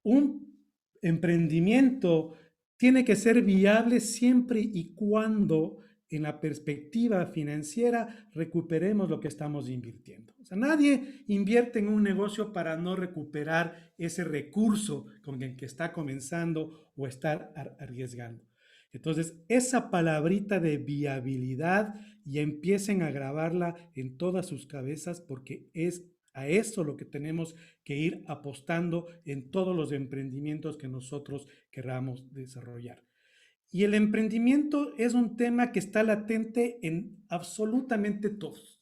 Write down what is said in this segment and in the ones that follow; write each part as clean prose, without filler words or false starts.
un emprendimiento tiene que ser viable siempre y cuando en la perspectiva financiera recuperemos lo que estamos invirtiendo. O sea, nadie invierte en un negocio para no recuperar ese recurso con el que está comenzando o estar arriesgando. Entonces, esa palabrita de viabilidad ya empiecen a grabarla en todas sus cabezas porque es a eso lo que tenemos que ir apostando en todos los emprendimientos que nosotros queramos desarrollar. Y el emprendimiento es un tema que está latente en absolutamente todos.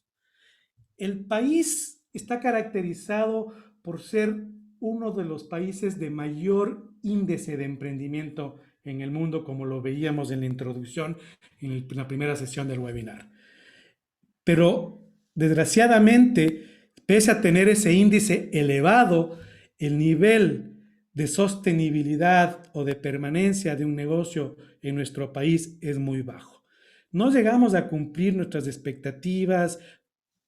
El país está caracterizado por ser uno de los países de mayor índice de emprendimiento en el mundo, como lo veíamos en la introducción, en la primera sesión del webinar. Pero desgraciadamente, pese a tener ese índice elevado, el nivel de sostenibilidad o de permanencia de un negocio en nuestro país es muy bajo. No llegamos a cumplir nuestras expectativas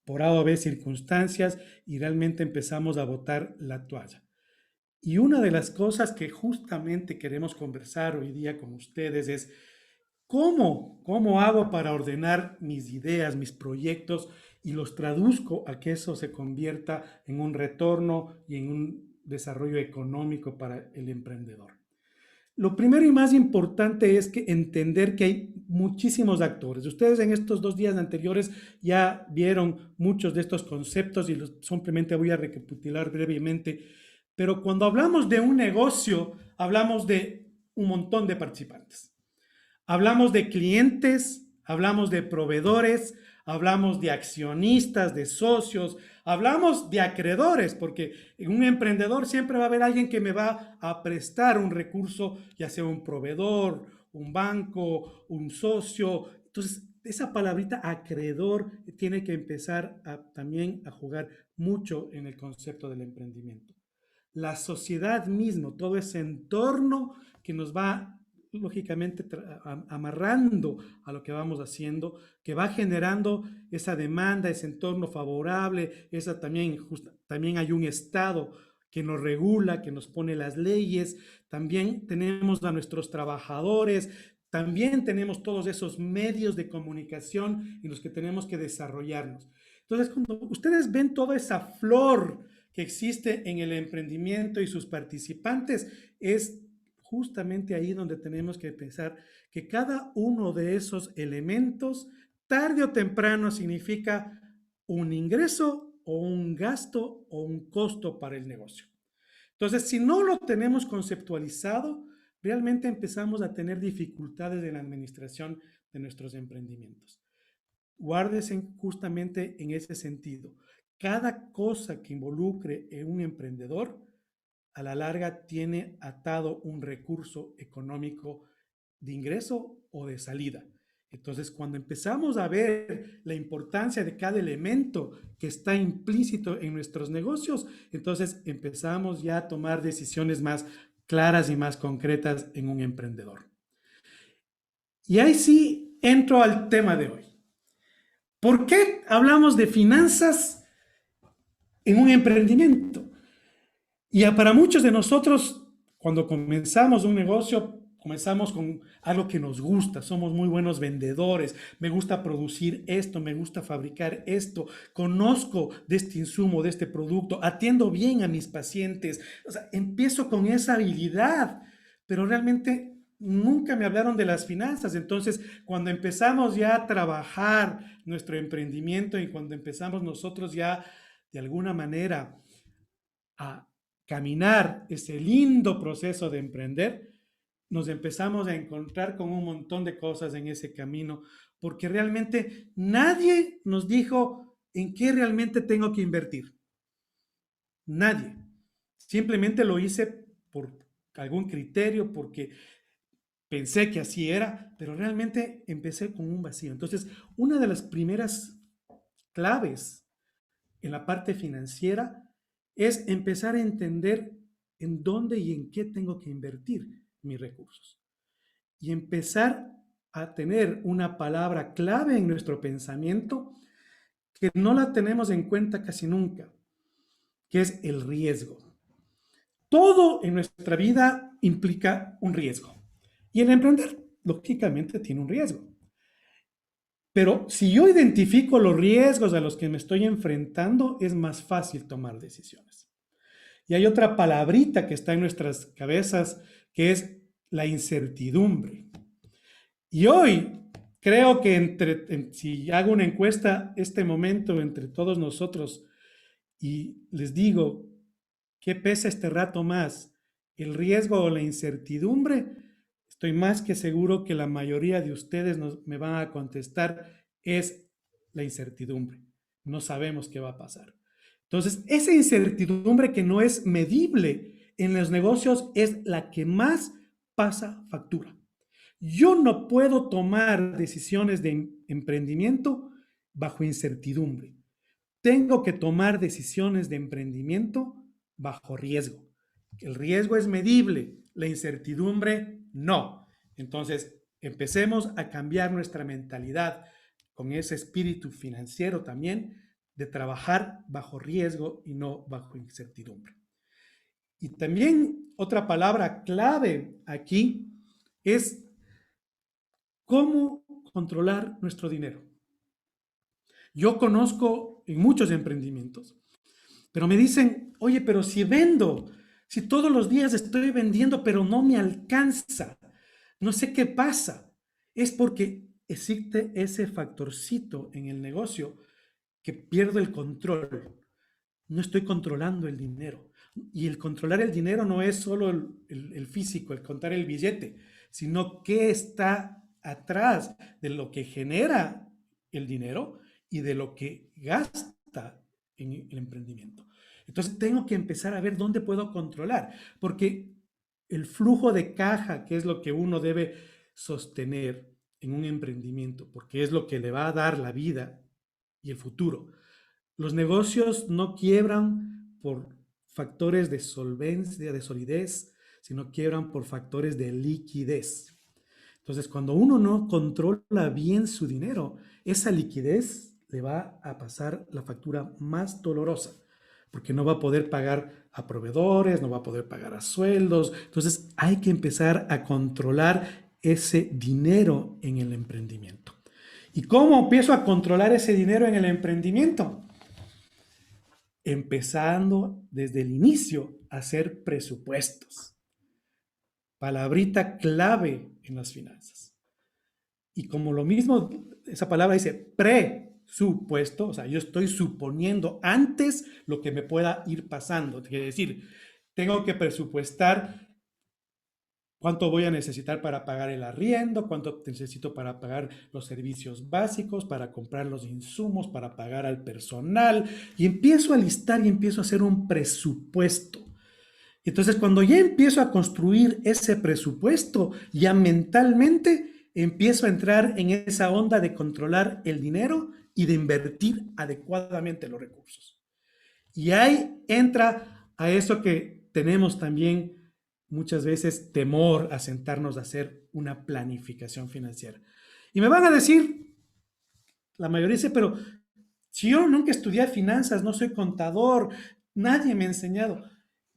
por A o B circunstancias y realmente empezamos a botar la toalla. Y una de las cosas que justamente queremos conversar hoy día con ustedes es cómo hago para ordenar mis ideas, mis proyectos y los traduzco a que eso se convierta en un retorno y en un desarrollo económico para el emprendedor. Lo primero y más importante es que entender que hay muchísimos actores. Ustedes en estos 2 días anteriores ya vieron muchos de estos conceptos y simplemente voy a recapitular brevemente. Pero cuando hablamos de un negocio, hablamos de un montón de participantes. Hablamos de clientes, hablamos de proveedores, hablamos de accionistas, de socios, hablamos de acreedores, porque en un emprendedor siempre va a haber alguien que me va a prestar un recurso, ya sea un proveedor, un banco, un socio. Entonces, esa palabrita acreedor tiene que empezar también a jugar mucho en el concepto del emprendimiento. La sociedad mismo, todo ese entorno que nos va lógicamente amarrando a lo que vamos haciendo, que va generando esa demanda, ese entorno favorable, también hay un Estado que nos regula, que nos pone las leyes, también tenemos a nuestros trabajadores, también tenemos todos esos medios de comunicación en los que tenemos que desarrollarnos. Entonces, cuando ustedes ven toda esa flor que existe en el emprendimiento y sus participantes, es justamente ahí donde tenemos que pensar que cada uno de esos elementos, tarde o temprano, significa un ingreso o un gasto o un costo para el negocio. Entonces, si no lo tenemos conceptualizado, realmente empezamos a tener dificultades en la administración de nuestros emprendimientos. Guárdese justamente en ese sentido. Cada cosa que involucre en un emprendedor, a la larga tiene atado un recurso económico de ingreso o de salida. Entonces, cuando empezamos a ver la importancia de cada elemento que está implícito en nuestros negocios, entonces empezamos ya a tomar decisiones más claras y más concretas en un emprendedor. Y ahí sí entro al tema de hoy. ¿Por qué hablamos de finanzas en un emprendimiento? Y para muchos de nosotros, cuando comenzamos un negocio, comenzamos con algo que nos gusta, somos muy buenos vendedores, me gusta producir esto, me gusta fabricar esto, conozco de este insumo, de este producto, atiendo bien a mis pacientes, o sea, empiezo con esa habilidad, pero realmente nunca me hablaron de las finanzas. Entonces, cuando empezamos ya a trabajar nuestro emprendimiento y cuando empezamos nosotros ya de alguna manera a caminar ese lindo proceso de emprender, nos empezamos a encontrar con un montón de cosas en ese camino, porque realmente nadie nos dijo en qué realmente tengo que invertir. Nadie. Simplemente lo hice por algún criterio, porque pensé que así era, pero realmente empecé con un vacío. Entonces, una de las primeras claves en la parte financiera es empezar a entender en dónde y en qué tengo que invertir mis recursos. Y empezar a tener una palabra clave en nuestro pensamiento que no la tenemos en cuenta casi nunca, que es el riesgo. Todo en nuestra vida implica un riesgo. Y el emprender, lógicamente, tiene un riesgo. Pero si yo identifico los riesgos a los que me estoy enfrentando, es más fácil tomar decisiones. Y hay otra palabrita que está en nuestras cabezas, que es la incertidumbre. Y hoy creo que si hago una encuesta, este momento entre todos nosotros, y les digo, ¿qué pesa este rato más? ¿El riesgo o la incertidumbre? Estoy más que seguro que la mayoría de ustedes me van a contestar es la incertidumbre. No sabemos qué va a pasar. Entonces, esa incertidumbre que no es medible en los negocios es la que más pasa factura. Yo no puedo tomar decisiones de emprendimiento bajo incertidumbre. Tengo que tomar decisiones de emprendimiento bajo riesgo. El riesgo es medible, la incertidumbre no. Entonces, empecemos a cambiar nuestra mentalidad con ese espíritu financiero también de trabajar bajo riesgo y no bajo incertidumbre. Y también otra palabra clave aquí es cómo controlar nuestro dinero. Yo conozco en muchos emprendimientos, pero me dicen, oye, pero si vendo, si todos los días estoy vendiendo, pero no me alcanza, no sé qué pasa. Es porque existe ese factorcito en el negocio que pierdo el control. No estoy controlando el dinero. Y el controlar el dinero no es solo el físico, el contar el billete, sino qué está atrás de lo que genera el dinero y de lo que gasta en el emprendimiento. Entonces tengo que empezar a ver dónde puedo controlar, porque el flujo de caja, que es lo que uno debe sostener en un emprendimiento, porque es lo que le va a dar la vida y el futuro. Los negocios no quiebran por factores de solvencia, de solidez, sino quiebran por factores de liquidez. Entonces, cuando uno no controla bien su dinero, esa liquidez le va a pasar la factura más dolorosa, porque no va a poder pagar a proveedores, no va a poder pagar a sueldos. Entonces, hay que empezar a controlar ese dinero en el emprendimiento. ¿Y cómo empiezo a controlar ese dinero en el emprendimiento? Empezando desde el inicio a hacer presupuestos. Palabrita clave en las finanzas. Y como lo mismo, esa palabra dice presupuesto, o sea, yo estoy suponiendo antes lo que me pueda ir pasando. Quiere decir, tengo que presupuestar cuánto voy a necesitar para pagar el arriendo, cuánto necesito para pagar los servicios básicos, para comprar los insumos, para pagar al personal. Y empiezo a listar y empiezo a hacer un presupuesto. Entonces, cuando ya empiezo a construir ese presupuesto, ya mentalmente empiezo a entrar en esa onda de controlar el dinero y de invertir adecuadamente los recursos. Y ahí entra a eso que tenemos también muchas veces temor a sentarnos a hacer una planificación financiera. Y me van a decir, la mayoría dice, pero si yo nunca estudié finanzas, no soy contador, nadie me ha enseñado.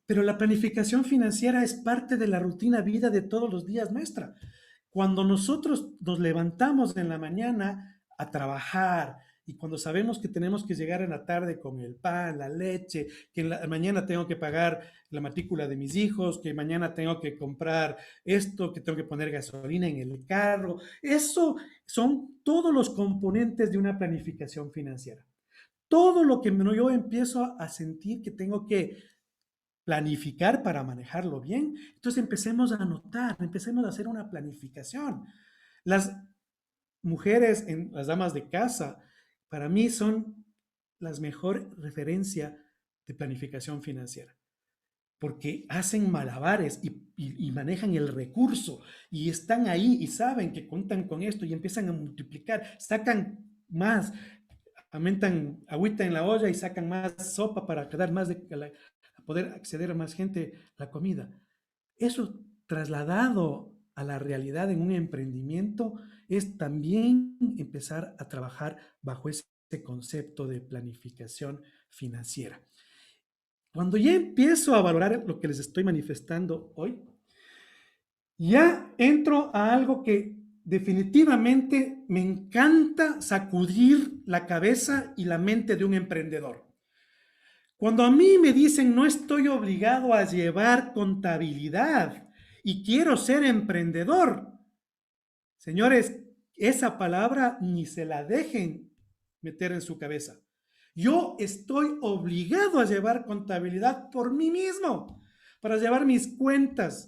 Pero la planificación financiera es parte de la rutina vida de todos los días nuestra. Cuando nosotros nos levantamos en la mañana a trabajar y cuando sabemos que tenemos que llegar en la tarde con el pan, la leche, que en la mañana tengo que pagar la matrícula de mis hijos, que mañana tengo que comprar esto, que tengo que poner gasolina en el carro, eso son todos los componentes de una planificación financiera. Todo lo que yo empiezo a sentir que tengo que planificar para manejarlo bien. Entonces empecemos a anotar, empecemos a hacer una planificación. Las mujeres, las damas de casa, para mí son las mejores referencias de planificación financiera, porque hacen malabares y manejan el recurso y están ahí y saben que cuentan con esto y empiezan a multiplicar, sacan más, aumentan agüita en la olla y sacan más sopa para quedar más a poder acceder a más gente la comida. Eso trasladado a la realidad en un emprendimiento es también empezar a trabajar bajo ese concepto de planificación financiera. Cuando ya empiezo a valorar lo que les estoy manifestando hoy, ya entro a algo que definitivamente me encanta sacudir la cabeza y la mente de un emprendedor. Cuando a mí me dicen no estoy obligado a llevar contabilidad y quiero ser emprendedor, señores, esa palabra ni se la dejen meter en su cabeza. Yo estoy obligado a llevar contabilidad por mí mismo, para llevar mis cuentas.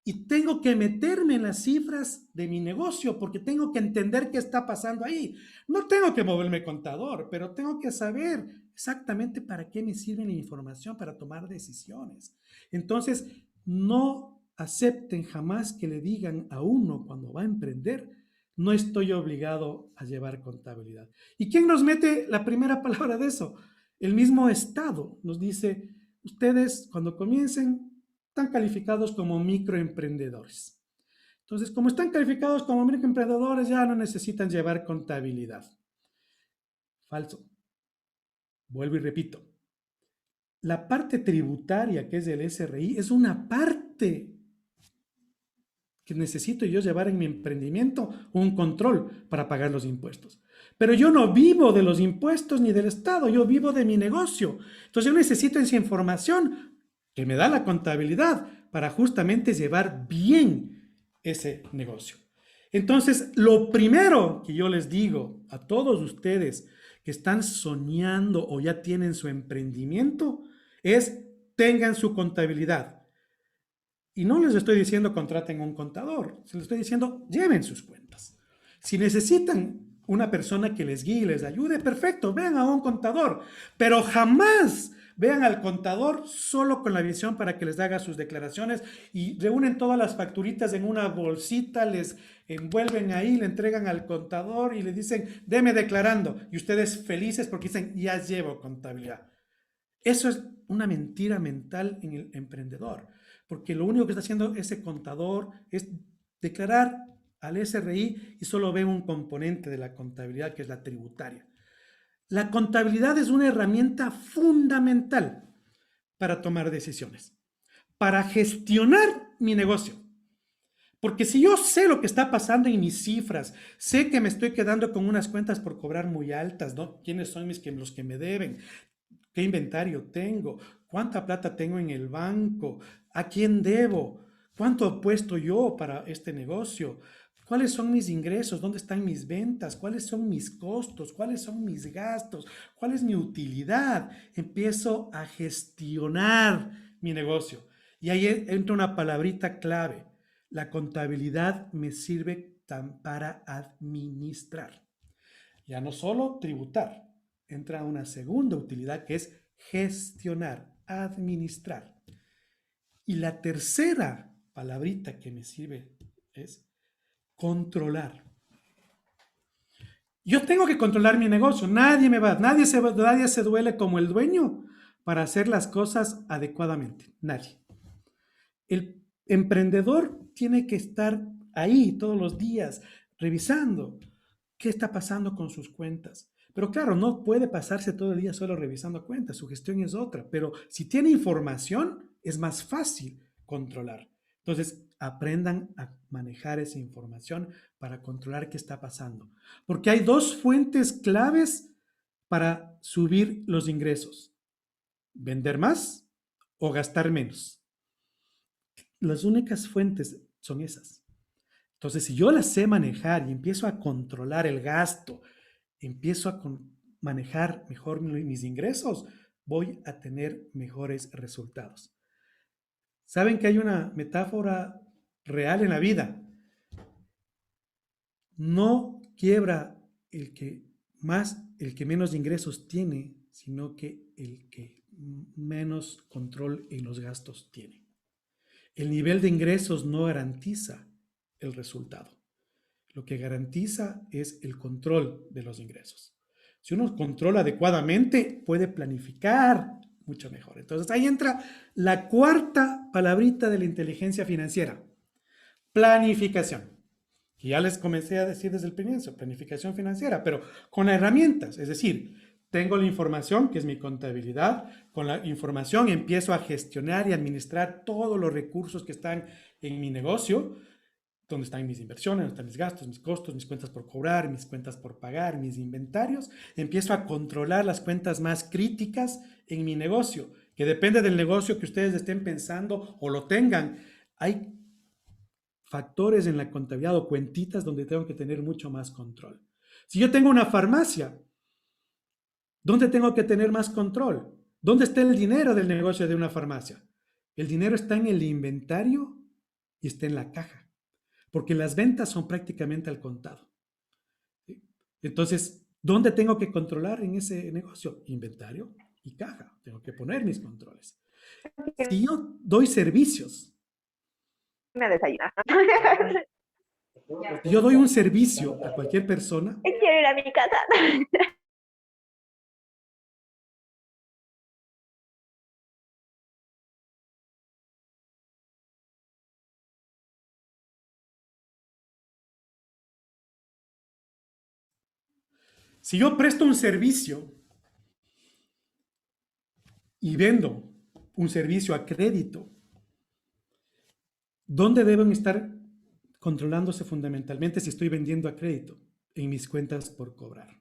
Y tengo que meterme en las cifras de mi negocio porque tengo que entender qué está pasando ahí. No tengo que moverme contador, pero tengo que saber exactamente para qué me sirve la información para tomar decisiones. Entonces, no acepten jamás que le digan a uno cuando va a emprender, no estoy obligado a llevar contabilidad. ¿Y quién nos mete la primera palabra de eso? El mismo Estado nos dice, ustedes cuando comiencen están calificados como microemprendedores. Entonces, como están calificados como microemprendedores, ya no necesitan llevar contabilidad. Falso. Vuelvo y repito. La parte tributaria, que es del SRI, es una parte que necesito yo llevar en mi emprendimiento un control para pagar los impuestos. Pero yo no vivo de los impuestos ni del Estado, yo vivo de mi negocio. Entonces yo necesito esa información que me da la contabilidad para justamente llevar bien ese negocio. Entonces, lo primero que yo les digo a todos ustedes que están soñando o ya tienen su emprendimiento es tengan su contabilidad. Y no les estoy diciendo contraten un contador, se les estoy diciendo lleven sus cuentas. Si necesitan una persona que les guíe y les ayude, perfecto, vean a un contador, pero jamás vean al contador solo con la visión para que les haga sus declaraciones y reúnen todas las facturitas en una bolsita, les envuelven ahí, le entregan al contador y le dicen, deme declarando. Y ustedes felices porque dicen, ya llevo contabilidad. Eso es una mentira mental en el emprendedor, porque lo único que está haciendo ese contador es declarar al SRI y solo ve un componente de la contabilidad que es la tributaria. La contabilidad es una herramienta fundamental para tomar decisiones, para gestionar mi negocio. Porque si yo sé lo que está pasando en mis cifras, sé que me estoy quedando con unas cuentas por cobrar muy altas, ¿no? ¿Quiénes son los que me deben? ¿Qué inventario tengo? ¿Cuánta plata tengo en el banco? ¿A quién debo? ¿Cuánto he puesto yo para este negocio? ¿Cuáles son mis ingresos? ¿Dónde están mis ventas? ¿Cuáles son mis costos? ¿Cuáles son mis gastos? ¿Cuál es mi utilidad? Empiezo a gestionar mi negocio. Y ahí entra una palabrita clave. La contabilidad me sirve para administrar. Ya no solo tributar, entra una segunda utilidad que es gestionar, administrar. Y la tercera palabrita que me sirve es controlar. Yo tengo que controlar mi negocio. Nadie se duele como el dueño para hacer las cosas adecuadamente. Nadie. El emprendedor tiene que estar ahí todos los días revisando qué está pasando con sus cuentas. Pero claro, no puede pasarse todo el día solo revisando cuentas, su gestión es otra, pero si tiene información es más fácil controlar. Entonces, aprendan a manejar esa información para controlar qué está pasando. Porque hay dos fuentes claves para subir los ingresos. Vender más o gastar menos. Las únicas fuentes son esas. Entonces, si yo las sé manejar y empiezo a controlar el gasto, empiezo a manejar mejor mis ingresos, voy a tener mejores resultados. ¿Saben que hay una metáfora real en la vida? No quiebra el que menos ingresos tiene, sino que el que menos control en los gastos tiene. El nivel de ingresos no garantiza el resultado. Lo que garantiza es el control de los ingresos. Si uno controla adecuadamente, puede planificar mucho mejor. Entonces ahí entra la cuarta palabrita de la inteligencia financiera, planificación. Que ya les comencé a decir desde el principio, planificación financiera, pero con herramientas, es decir, tengo la información, que es mi contabilidad. Con la información empiezo a gestionar y administrar todos los recursos que están en mi negocio, donde están mis inversiones, donde están mis gastos, mis costos, mis cuentas por cobrar, mis cuentas por pagar, mis inventarios. Empiezo a controlar las cuentas más críticas en mi negocio, que depende del negocio que ustedes estén pensando o lo tengan. Hay factores en la contabilidad o cuentitas donde tengo que tener mucho más control. Si yo tengo una farmacia, ¿dónde tengo que tener más control? ¿Dónde está el dinero del negocio de una farmacia? El dinero está en el inventario y está en la caja, porque las ventas son prácticamente al contado. ¿Sí? Entonces, ¿dónde tengo que controlar en ese negocio? Inventario y caja. Tengo que poner mis controles. Si yo doy servicios, Me desayuna. si yo doy un servicio a cualquier persona, Quiero ir a mi casa. si yo presto un servicio y vendo un servicio a crédito, ¿dónde deben estar controlándose fundamentalmente si estoy vendiendo a crédito? En mis cuentas por cobrar.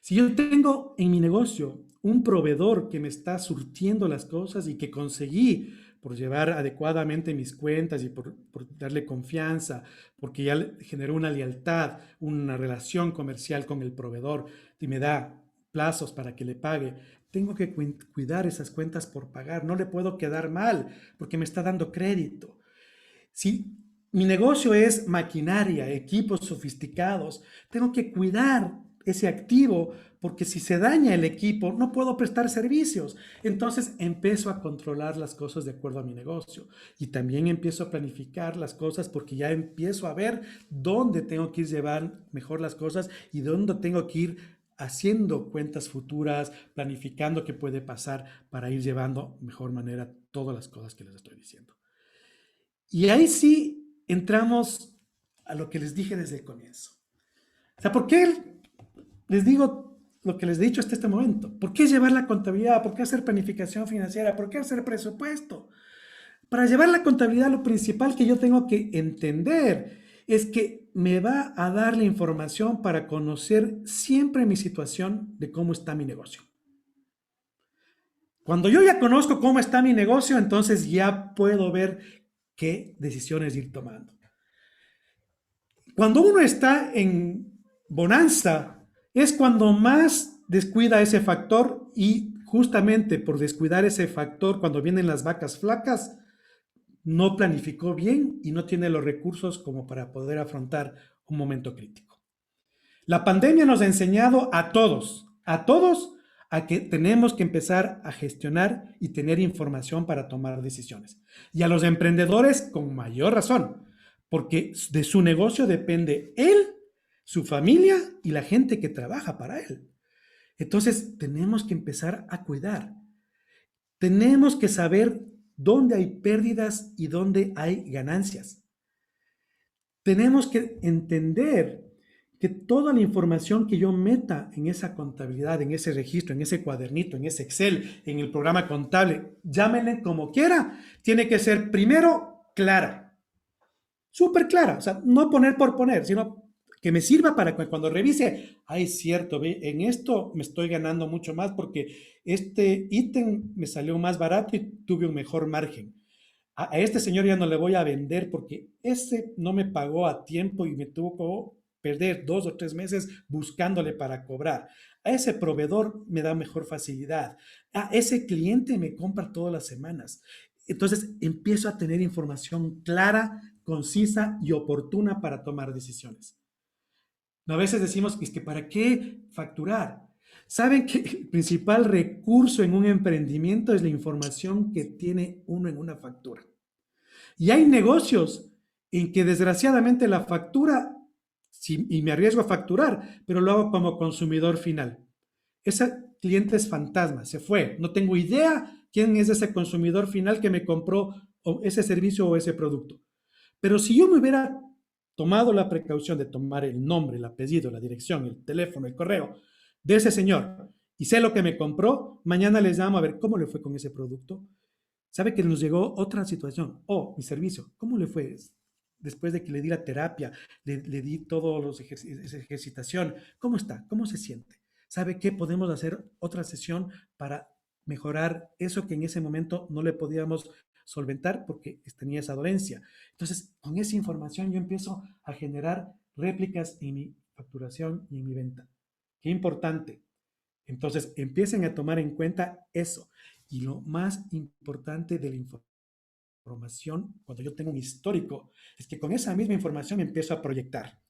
Si yo tengo en mi negocio un proveedor que me está surtiendo las cosas y que conseguí por llevar adecuadamente mis cuentas y por darle confianza, porque ya generó una lealtad, una relación comercial con el proveedor y me da plazos para que le pague, tengo que cuidar esas cuentas por pagar. No le puedo quedar mal porque me está dando crédito. Si mi negocio es maquinaria, equipos sofisticados, tengo que cuidar ese activo porque si se daña el equipo no puedo prestar servicios. Entonces empiezo a controlar las cosas de acuerdo a mi negocio y también empiezo a planificar las cosas porque ya empiezo a ver dónde tengo que ir llevar mejor las cosas y dónde tengo que ir haciendo cuentas futuras, planificando qué puede pasar para ir llevando mejor manera todas las cosas que les estoy diciendo. Y ahí sí entramos a lo que les dije desde el comienzo. O sea, ¿por qué les digo lo que les he dicho hasta este momento? ¿Por qué llevar la contabilidad? ¿Por qué hacer planificación financiera? ¿Por qué hacer presupuesto? Para llevar la contabilidad, lo principal que yo tengo que entender es que me va a dar la información para conocer siempre mi situación de cómo está mi negocio. Cuando yo ya conozco cómo está mi negocio, entonces ya puedo ver qué decisiones ir tomando. Cuando uno está en bonanza, es cuando más descuida ese factor y justamente por descuidar ese factor, cuando vienen las vacas flacas, no planificó bien y no tiene los recursos como para poder afrontar un momento crítico. La pandemia nos ha enseñado a todos, a que tenemos que empezar a gestionar y tener información para tomar decisiones. Y a los emprendedores con mayor razón, porque de su negocio depende él, su familia y la gente que trabaja para él. Entonces, tenemos que empezar a cuidar. Tenemos que saber dónde hay pérdidas y dónde hay ganancias. Tenemos que entender que toda la información que yo meta en esa contabilidad, en ese registro, en ese cuadernito, en ese Excel, en el programa contable, llámenle como quiera, tiene que ser primero clara, súper clara, o sea, no poner por poner, sino que me sirva para que cuando revise, ay, es cierto, ve, en esto me estoy ganando mucho más porque este ítem me salió más barato y tuve un mejor margen. A este señor ya no le voy a vender porque ese no me pagó a tiempo y me tuvo que perder 2 o 3 meses buscándole para cobrar. A ese proveedor me da mejor facilidad. A ese cliente me compra todas las semanas. Entonces empiezo a tener información clara, concisa y oportuna para tomar decisiones. A veces decimos que es que ¿para qué facturar? Saben que el principal recurso en un emprendimiento es la información que tiene uno en una factura. Y hay negocios en que desgraciadamente la factura, sí, y me arriesgo a facturar, pero lo hago como consumidor final. Ese cliente es fantasma, se fue. No tengo idea quién es ese consumidor final que me compró ese servicio o ese producto. Pero si yo me hubiera tomado la precaución de tomar el nombre, el apellido, la dirección, el teléfono, el correo de ese señor y sé lo que me compró, mañana les llamo a ver cómo le fue con ese producto. Sabe que nos llegó otra situación. Oh, mi servicio, ¿cómo le fue? Después de que le di la terapia, le di todos los ejercitación, ¿cómo está? ¿Cómo se siente? ¿Sabe qué? Podemos hacer otra sesión para mejorar eso que en ese momento no le podíamos solventar porque tenía esa dolencia. Entonces, con esa información yo empiezo a generar réplicas en mi facturación y en mi venta. Qué importante. Entonces, empiecen a tomar en cuenta eso. Y lo más importante de la información, cuando yo tengo un histórico, es que con esa misma información empiezo a proyectar.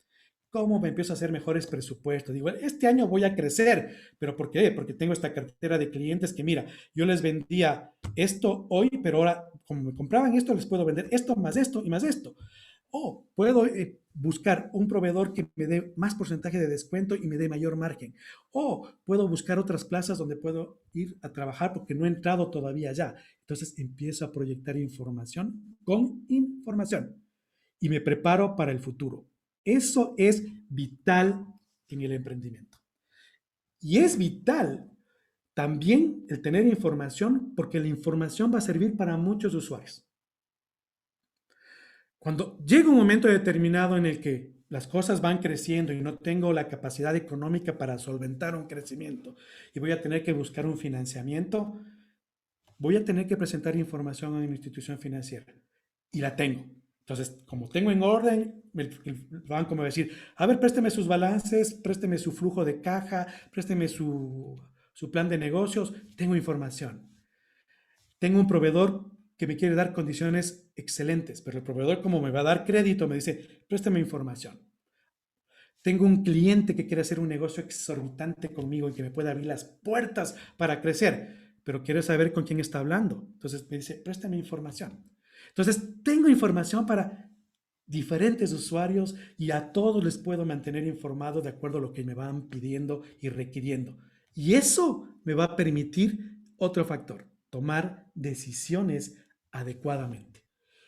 ¿Cómo me empiezo a hacer mejores presupuestos? Digo, este año voy a crecer, pero ¿por qué? Porque tengo esta cartera de clientes que, mira, yo les vendía esto hoy, pero ahora, como me compraban esto, les puedo vender esto y más esto. O puedo buscar un proveedor que me dé más porcentaje de descuento y me dé mayor margen. O puedo buscar otras plazas donde puedo ir a trabajar porque no he entrado todavía allá. Entonces empiezo a proyectar información con información y me preparo para el futuro. Eso es vital en el emprendimiento. Y es vital también el tener información porque la información va a servir para muchos usuarios. Cuando llega un momento determinado en el que las cosas van creciendo y no tengo la capacidad económica para solventar un crecimiento y voy a tener que buscar un financiamiento, voy a tener que presentar información a una institución financiera y la tengo. Entonces, como tengo en orden, el banco me va a decir, a ver, présteme sus balances, présteme su flujo de caja, présteme su plan de negocios, tengo información. Tengo un proveedor que me quiere dar condiciones excelentes, pero el proveedor como me va a dar crédito, me dice, préstame información. Tengo un cliente que quiere hacer un negocio exorbitante conmigo y que me puede abrir las puertas para crecer, pero quiere saber con quién está hablando. Entonces me dice, préstame información. Entonces tengo información para diferentes usuarios y a todos les puedo mantener informado de acuerdo a lo que me van pidiendo y requiriendo. Y eso me va a permitir otro factor, tomar decisiones adecuadamente.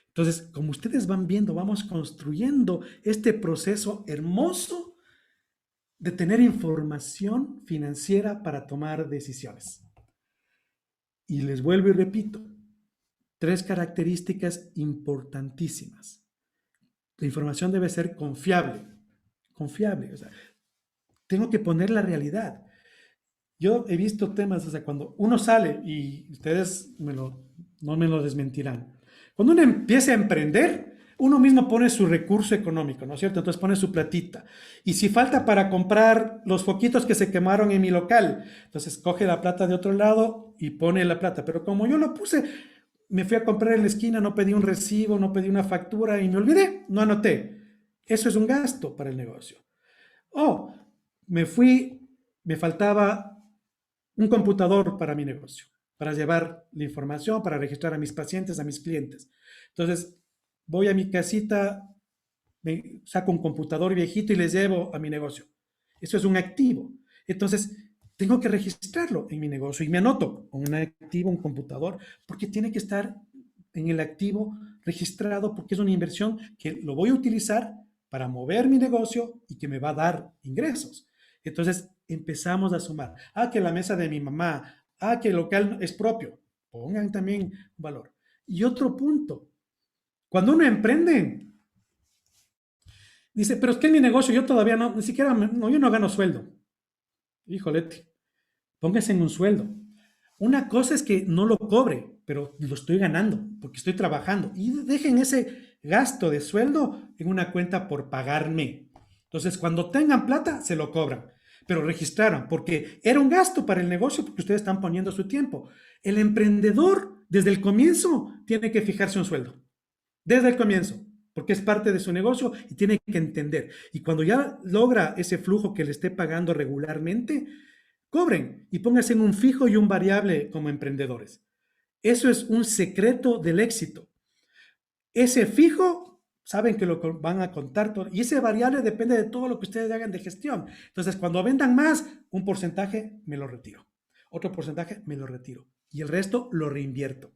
Entonces, como ustedes van viendo, vamos construyendo este proceso hermoso de tener información financiera para tomar decisiones. Y les vuelvo y repito, 3 características importantísimas. La información debe ser confiable, confiable, o sea, tengo que poner la realidad. Yo he visto temas, o sea, cuando uno sale, y ustedes no me lo desmentirán, cuando uno empieza a emprender, uno mismo pone su recurso económico, ¿no es cierto? Entonces pone su platita. Y si falta para comprar los foquitos que se quemaron en mi local, entonces coge la plata de otro lado y pone la plata. Pero como yo lo puse, me fui a comprar en la esquina, no pedí un recibo, no pedí una factura y me olvidé, no anoté. Eso es un gasto para el negocio. Oh, me fui, me faltaba un computador para mi negocio, para llevar la información, para registrar a mis pacientes, a mis clientes. Entonces, voy a mi casita, me saco un computador viejito y les llevo a mi negocio. Eso es un activo. Entonces, tengo que registrarlo en mi negocio y me anoto un activo, un computador, porque tiene que estar en el activo registrado porque es una inversión que lo voy a utilizar para mover mi negocio y que me va a dar ingresos. Entonces empezamos a sumar. Ah, que la mesa de mi mamá, ah, que el local es propio. Pongan también valor. Y otro punto, cuando uno emprende, dice, pero es que en mi negocio yo todavía no, ni siquiera, no, yo no gano sueldo. Híjole, póngase en un sueldo. Una cosa es que no lo cobre, pero lo estoy ganando porque estoy trabajando. Y dejen ese gasto de sueldo en una cuenta por pagarme. Entonces, cuando tengan plata, se lo cobran. Pero registraron porque era un gasto para el negocio porque ustedes están poniendo su tiempo. El emprendedor, desde el comienzo, tiene que fijarse un sueldo. Desde el comienzo, porque es parte de su negocio y tiene que entender. Y cuando ya logra ese flujo que le esté pagando regularmente, cobren y pónganse en un fijo y un variable como emprendedores. Eso es un secreto del éxito. Ese fijo, saben que lo van a contar todo, y ese variable depende de todo lo que ustedes hagan de gestión. Entonces, cuando vendan más, un porcentaje me lo retiro, otro porcentaje me lo retiro y el resto lo reinvierto.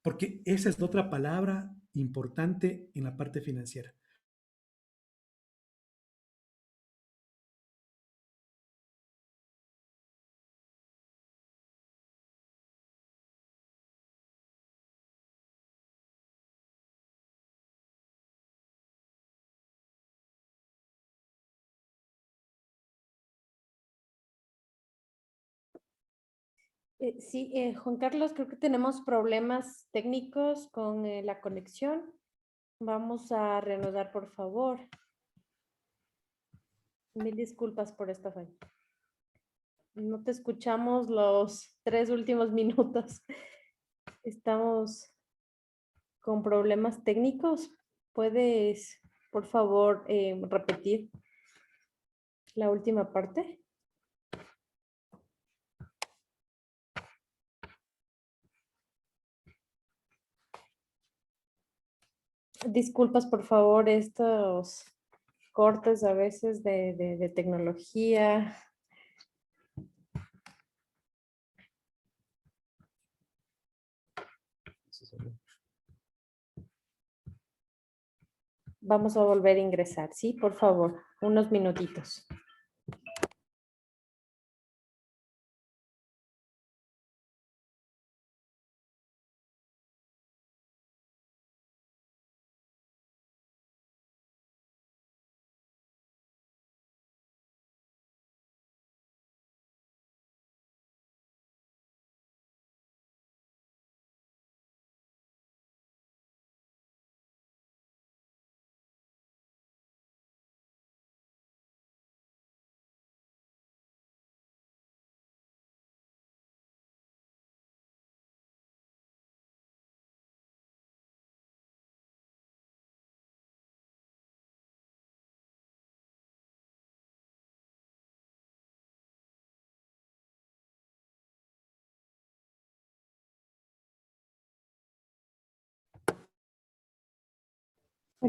Porque esa es otra palabra importante en la parte financiera. Sí, Juan Carlos, creo que tenemos problemas técnicos con la conexión. Vamos a reanudar, por favor. Mil disculpas por esta falla. No te escuchamos los 3 últimos minutos. Estamos con problemas técnicos. ¿Puedes, por favor, repetir la última parte? Disculpas, por favor, estos cortes a veces de tecnología. Vamos a volver a ingresar, ¿sí? Por favor, unos minutitos.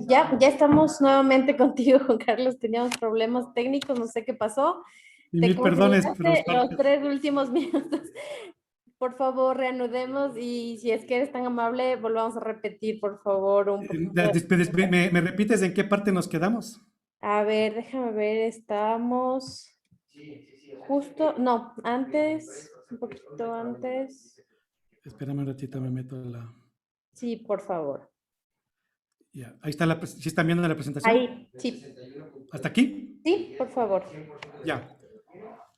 Ya estamos nuevamente contigo, Juan Carlos. Teníamos problemas técnicos, no sé qué pasó. Y Te mil perdones por los congelaste los 3 últimos minutos. Por favor, reanudemos y si es que eres tan amable, volvamos a repetir, por favor, un poquito. ¿Me repites en qué parte nos quedamos? A ver, déjame ver, estamos justo, no, antes, un poquito antes. Espérame un ratito, me meto a la... Sí, por favor. Ya, ahí está ¿sí están viendo la presentación? Ahí, sí. ¿Hasta aquí? Sí, por favor. Ya.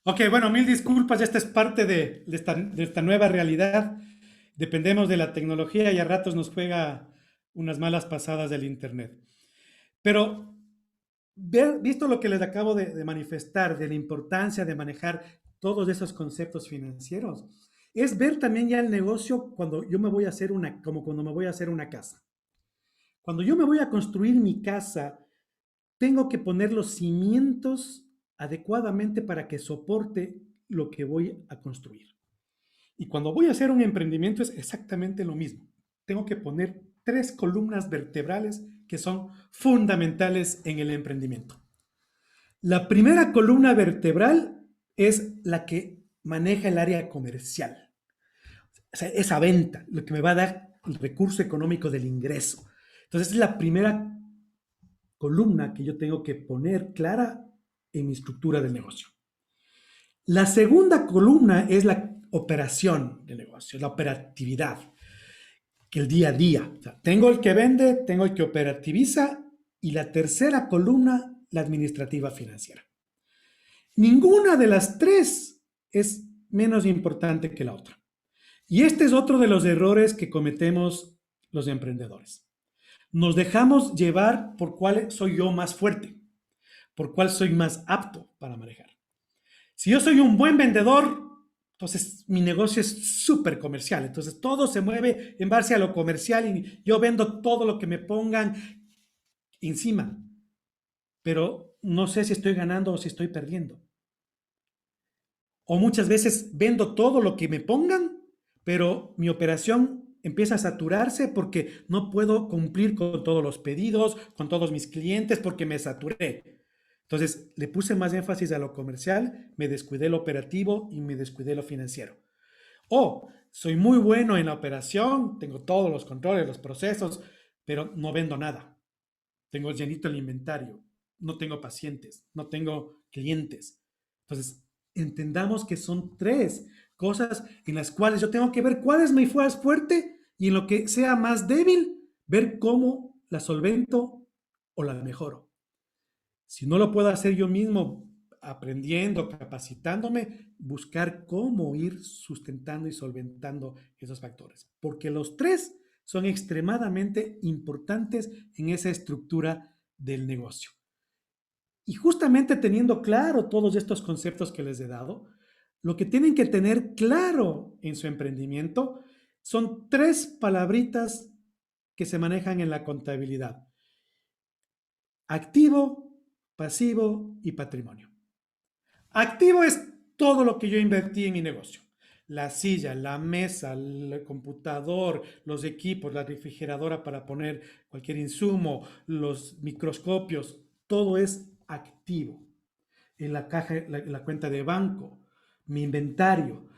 Ok, bueno, mil disculpas, esta es parte de esta nueva realidad. Dependemos de la tecnología y a ratos nos juega unas malas pasadas del Internet. Pero, visto lo que les acabo de manifestar, de la importancia de manejar todos esos conceptos financieros, es ver también ya el negocio cuando yo me voy a hacer como cuando me voy a hacer una casa. Cuando yo me voy a construir mi casa, tengo que poner los cimientos adecuadamente para que soporte lo que voy a construir. Y cuando voy a hacer un emprendimiento es exactamente lo mismo. Tengo que poner 3 columnas vertebrales que son fundamentales en el emprendimiento. La primera columna vertebral es la que maneja el área comercial. O sea, esa venta, lo que me va a dar el recurso económico del ingreso. Entonces, es la primera columna que yo tengo que poner clara en mi estructura del negocio. La segunda columna es la operación del negocio, la operatividad, que el día a día. O sea, tengo el que vende, tengo el que operativiza y la tercera columna, la administrativa financiera. Ninguna de las 3 es menos importante que la otra. Y este es otro de los errores que cometemos los emprendedores. Nos dejamos llevar por cuál soy yo más fuerte, por cuál soy más apto para manejar. Si yo soy un buen vendedor, entonces mi negocio es súper comercial. Entonces todo se mueve en base a lo comercial y yo vendo todo lo que me pongan encima. Pero no sé si estoy ganando o si estoy perdiendo. O muchas veces vendo todo lo que me pongan, pero mi operación empieza a saturarse porque no puedo cumplir con todos los pedidos, con todos mis clientes, porque me saturé. Entonces, le puse más énfasis a lo comercial, me descuidé lo operativo y me descuidé lo financiero. O soy muy bueno en la operación, tengo todos los controles, los procesos, pero no vendo nada. Tengo llenito el inventario, no tengo pacientes, no tengo clientes. Entonces, entendamos que son 3 cosas en las cuales yo tengo que ver cuál es mi fuerte y en lo que sea más débil, ver cómo la solvento o la mejoro. Si no lo puedo hacer yo mismo aprendiendo, capacitándome, buscar cómo ir sustentando y solventando esos factores. Porque los tres son extremadamente importantes en esa estructura del negocio. Y justamente teniendo claro todos estos conceptos que les he dado, lo que tienen que tener claro en su emprendimiento son tres palabritas que se manejan en la contabilidad: activo, pasivo y patrimonio. Activo es todo lo que yo invertí en mi negocio: la silla, la mesa, el computador, los equipos, la refrigeradora para poner cualquier insumo, los microscopios, todo es activo. En la caja, la cuenta de banco, mi inventario,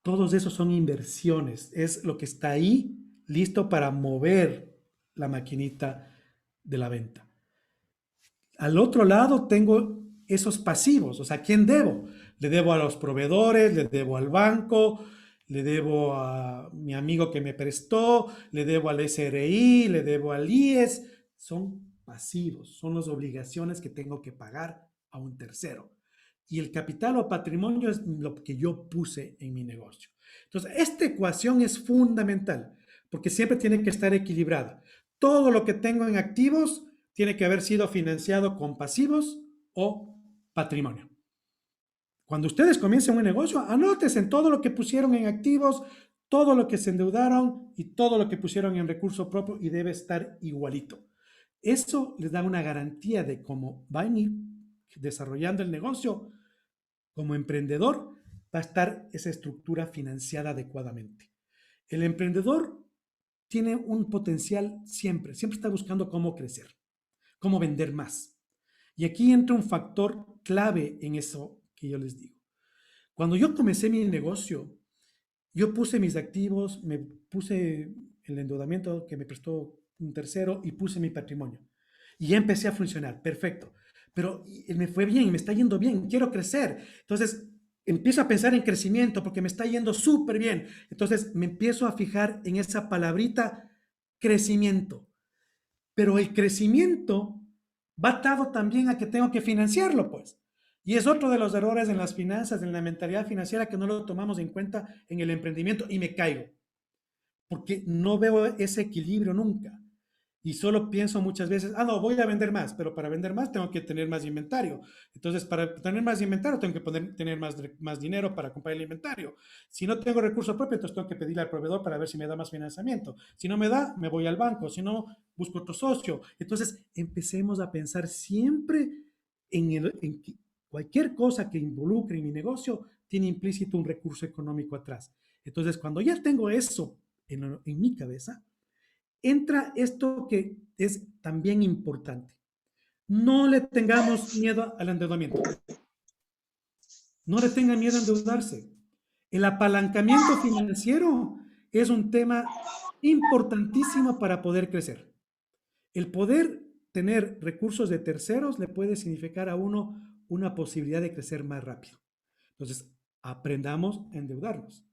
todos esos son inversiones, es lo que está ahí listo para mover la maquinita de la venta. Al otro lado tengo esos pasivos, o sea, ¿a quién debo? Le debo a los proveedores, le debo al banco, le debo a mi amigo que me prestó, le debo al SRI, le debo al IES. Son pasivos, son las obligaciones que tengo que pagar a un tercero. Y el capital o patrimonio es lo que yo puse en mi negocio. Entonces, esta ecuación es fundamental porque siempre tiene que estar equilibrada. Todo lo que tengo en activos tiene que haber sido financiado con pasivos o patrimonio. Cuando ustedes comiencen un negocio, anótense en todo lo que pusieron en activos, todo lo que se endeudaron y todo lo que pusieron en recurso propio, y debe estar igualito. Eso les da una garantía de cómo van a ir desarrollando el negocio. Como emprendedor, va a estar esa estructura financiada adecuadamente. El emprendedor tiene un potencial siempre está buscando cómo crecer, cómo vender más. Y aquí entra un factor clave en eso que yo les digo. Cuando yo comencé mi negocio, yo puse mis activos, me puse el endeudamiento que me prestó un tercero y puse mi patrimonio. Y ya empecé a funcionar, perfecto. Pero me fue bien, me está yendo bien, quiero crecer. Entonces, empiezo a pensar en crecimiento porque me está yendo súper bien. Entonces, me empiezo a fijar en esa palabrita, crecimiento. Pero el crecimiento va atado también a que tengo que financiarlo, pues. Y es otro de los errores en las finanzas, en la mentalidad financiera, que no lo tomamos en cuenta en el emprendimiento, y me caigo. Porque no veo ese equilibrio nunca. Y solo pienso muchas veces, no, voy a vender más, pero para vender más tengo que tener más inventario. Entonces, para tener más inventario tengo que tener más dinero para comprar el inventario. Si no tengo recursos propios, entonces tengo que pedirle al proveedor para ver si me da más financiamiento. Si no me da, me voy al banco. Si no, busco otro socio. Entonces, empecemos a pensar siempre en que cualquier cosa que involucre en mi negocio tiene implícito un recurso económico atrás. Entonces, cuando ya tengo eso en mi cabeza, entra esto que es también importante. No le tengamos miedo al endeudamiento. No le tengan miedo a endeudarse. El apalancamiento financiero es un tema importantísimo para poder crecer. El poder tener recursos de terceros le puede significar a uno una posibilidad de crecer más rápido. Entonces, aprendamos a endeudarnos.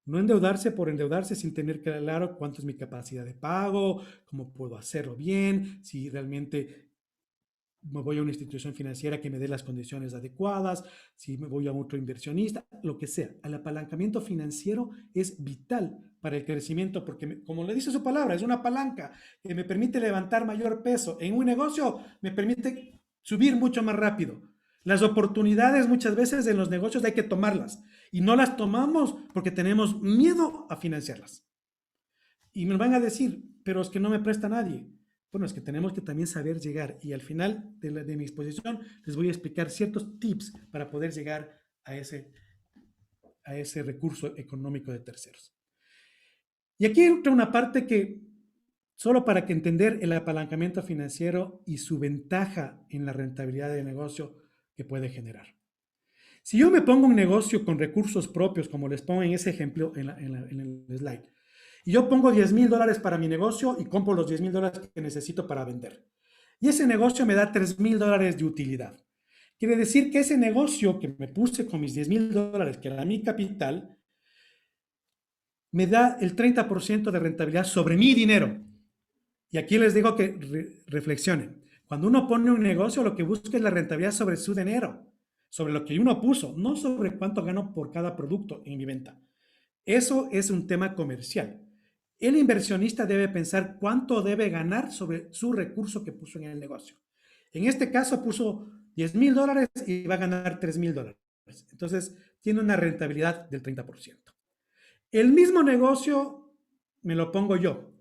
No endeudarse por endeudarse sin tener claro cuánto es mi capacidad de pago, cómo puedo hacerlo bien, si realmente me voy a una institución financiera que me dé las condiciones adecuadas, si me voy a otro inversionista, lo que sea. El apalancamiento financiero es vital para el crecimiento porque, como le dice su palabra, es una palanca que me permite levantar mayor peso. En un negocio me permite subir mucho más rápido. Las oportunidades muchas veces en los negocios hay que tomarlas y no las tomamos porque tenemos miedo a financiarlas. Y me van a decir, pero es que no me presta nadie. Bueno, es que tenemos que también saber llegar, y al final de mi exposición les voy a explicar ciertos tips para poder llegar a ese recurso económico de terceros. Y aquí entra una parte que, solo para que entender el apalancamiento financiero y su ventaja en la rentabilidad del negocio que puede generar. Si yo me pongo un negocio con recursos propios, como les pongo en ese ejemplo en el slide, y yo pongo $10,000 para mi negocio y compro los $10,000 que necesito para vender, y ese negocio me da $3,000 de utilidad. Quiere decir que ese negocio que me puse con mis $10,000, que era mi capital, me da el 30% de rentabilidad sobre mi dinero. Y aquí les digo que reflexionen. Cuando uno pone un negocio, lo que busca es la rentabilidad sobre su dinero, sobre lo que uno puso, no sobre cuánto gano por cada producto en mi venta. Eso es un tema comercial. El inversionista debe pensar cuánto debe ganar sobre su recurso que puso en el negocio. En este caso puso $10,000 y va a ganar $3,000. Entonces, tiene una rentabilidad del 30%. El mismo negocio me lo pongo yo,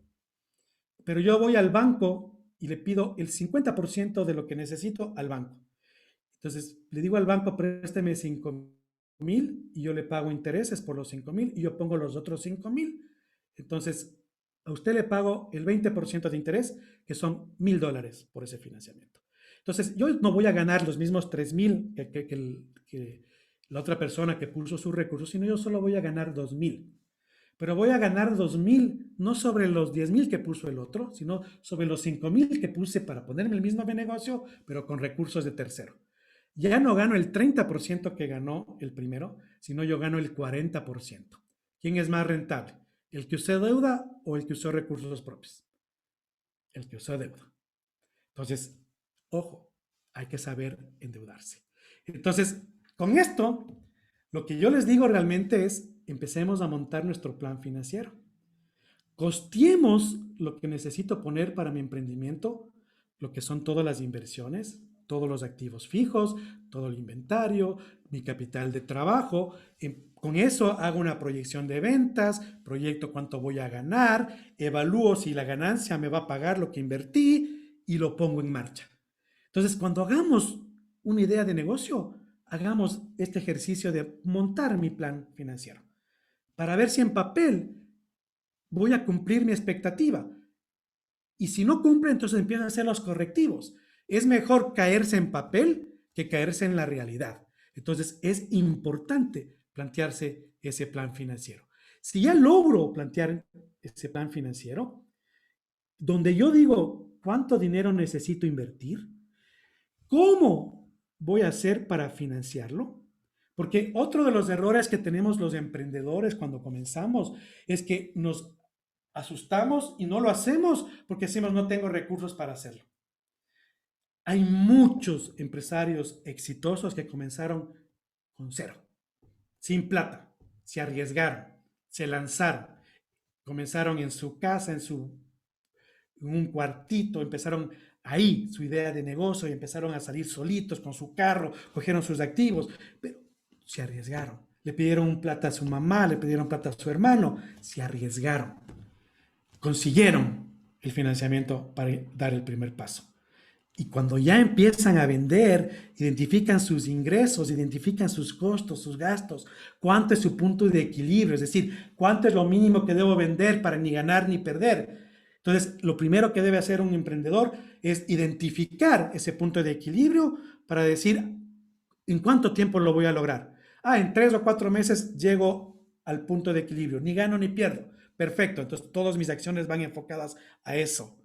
pero yo voy al banco y le pido el 50% de lo que necesito al banco. Entonces, le digo al banco, présteme 5,000 y yo le pago intereses por los 5,000 y yo pongo los otros 5,000. Entonces, a usted le pago el 20% de interés, que son $1,000 por ese financiamiento. Entonces, yo no voy a ganar los mismos 3,000 que la otra persona que puso sus recursos, sino yo solo voy a ganar 2,000. Pero voy a ganar 2,000 no sobre los 10,000 que puso el otro, sino sobre los 5,000 que puse para ponerme el mismo negocio, pero con recursos de tercero. Ya no gano el 30% que ganó el primero, sino yo gano el 40%. ¿Quién es más rentable? ¿El que usó deuda o el que usó recursos propios? El que usó deuda. Entonces, ojo, hay que saber endeudarse. Entonces, con esto, lo que yo les digo realmente es, empecemos a montar nuestro plan financiero. Costeemos lo que necesito poner para mi emprendimiento, lo que son todas las inversiones, todos los activos fijos, todo el inventario, mi capital de trabajo. Con eso hago una proyección de ventas, proyecto cuánto voy a ganar, evalúo si la ganancia me va a pagar lo que invertí y lo pongo en marcha. Entonces, cuando hagamos una idea de negocio, hagamos este ejercicio de montar mi plan financiero para ver si en papel voy a cumplir mi expectativa. Y si no cumple, entonces empiezan a hacer los correctivos. Es mejor caerse en papel que caerse en la realidad. Entonces, es importante plantearse ese plan financiero. Si ya logro plantear ese plan financiero, donde yo digo cuánto dinero necesito invertir, ¿cómo voy a hacer para financiarlo? Porque otro de los errores que tenemos los emprendedores cuando comenzamos es que nos asustamos y no lo hacemos porque decimos no tengo recursos para hacerlo. Hay muchos empresarios exitosos que comenzaron con cero, sin plata, se arriesgaron, se lanzaron, comenzaron en su casa, en un cuartito, empezaron ahí su idea de negocio y empezaron a salir solitos con su carro, cogieron sus activos, pero se arriesgaron. Le pidieron plata a su mamá, le pidieron plata a su hermano, se arriesgaron. Consiguieron el financiamiento para dar el primer paso. Y cuando ya empiezan a vender, identifican sus ingresos, identifican sus costos, sus gastos, cuánto es su punto de equilibrio, es decir, cuánto es lo mínimo que debo vender para ni ganar ni perder. Entonces, lo primero que debe hacer un emprendedor es identificar ese punto de equilibrio para decir, ¿en cuánto tiempo lo voy a lograr? En 3 o 4 meses llego al punto de equilibrio, ni gano ni pierdo. Perfecto, entonces todas mis acciones van enfocadas a eso,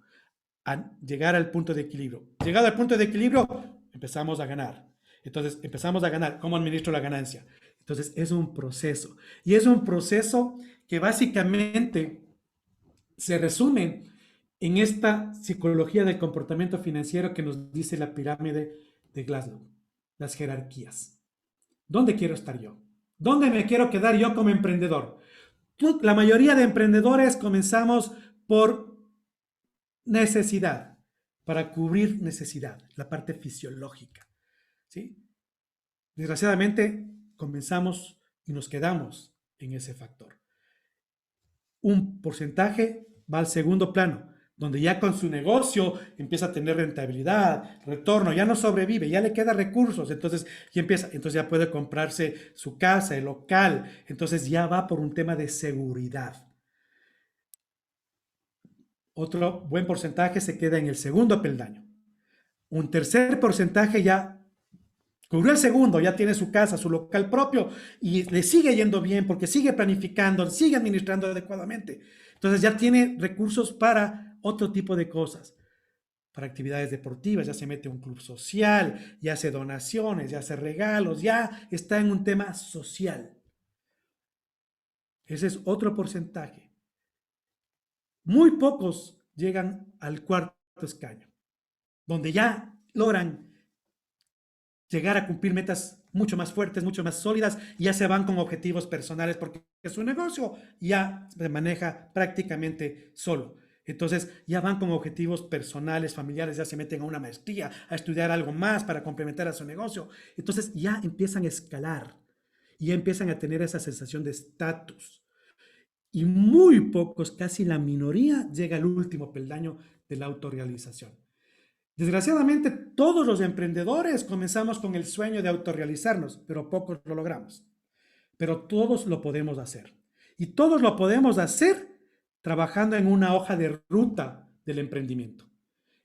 a llegar al punto de equilibrio. Llegado al punto de equilibrio, empezamos a ganar. Entonces, empezamos a ganar. ¿Cómo administro la ganancia? Entonces, es un proceso. Y es un proceso que básicamente se resume en esta psicología del comportamiento financiero que nos dice la pirámide de Glasgow, las jerarquías. ¿Dónde quiero estar yo? ¿Dónde me quiero quedar yo como emprendedor? La mayoría de emprendedores comenzamos por necesidad, para cubrir necesidad, la parte fisiológica, ¿sí? Desgraciadamente, comenzamos y nos quedamos en ese factor. Un porcentaje va al segundo plano, donde ya con su negocio empieza a tener rentabilidad, retorno, ya no sobrevive, ya le queda recursos, entonces ya puede comprarse su casa, el local, entonces ya va por un tema de seguridad. Otro buen porcentaje se queda en el segundo peldaño. Un tercer porcentaje ya cubrió el segundo, ya tiene su casa, su local propio y le sigue yendo bien porque sigue planificando, sigue administrando adecuadamente. Entonces ya tiene recursos para otro tipo de cosas, para actividades deportivas, ya se mete a un club social, ya hace donaciones, ya hace regalos, ya está en un tema social. Ese es otro porcentaje. Muy pocos llegan al cuarto escaño, donde ya logran llegar a cumplir metas mucho más fuertes, mucho más sólidas, y ya se van con objetivos personales porque su negocio ya se maneja prácticamente solo. Entonces ya van con objetivos personales, familiares, ya se meten a una maestría, a estudiar algo más para complementar a su negocio. Entonces ya empiezan a escalar y ya empiezan a tener esa sensación de estatus. Y muy pocos, casi la minoría, llega al último peldaño de la autorrealización. Desgraciadamente, todos los emprendedores comenzamos con el sueño de autorrealizarnos, pero pocos lo logramos. Pero todos lo podemos hacer. Y todos lo podemos hacer trabajando en una hoja de ruta del emprendimiento.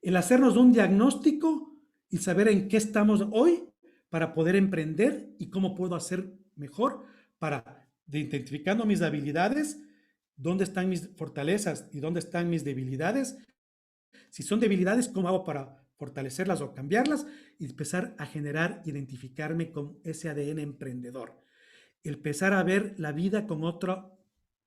El hacernos un diagnóstico y saber en qué estamos hoy para poder emprender y cómo puedo hacer mejor para, identificando mis habilidades, dónde están mis fortalezas y dónde están mis debilidades. Si son debilidades, ¿cómo hago para fortalecerlas o cambiarlas? Y empezar a generar, identificarme con ese ADN emprendedor. Empezar a ver la vida con otro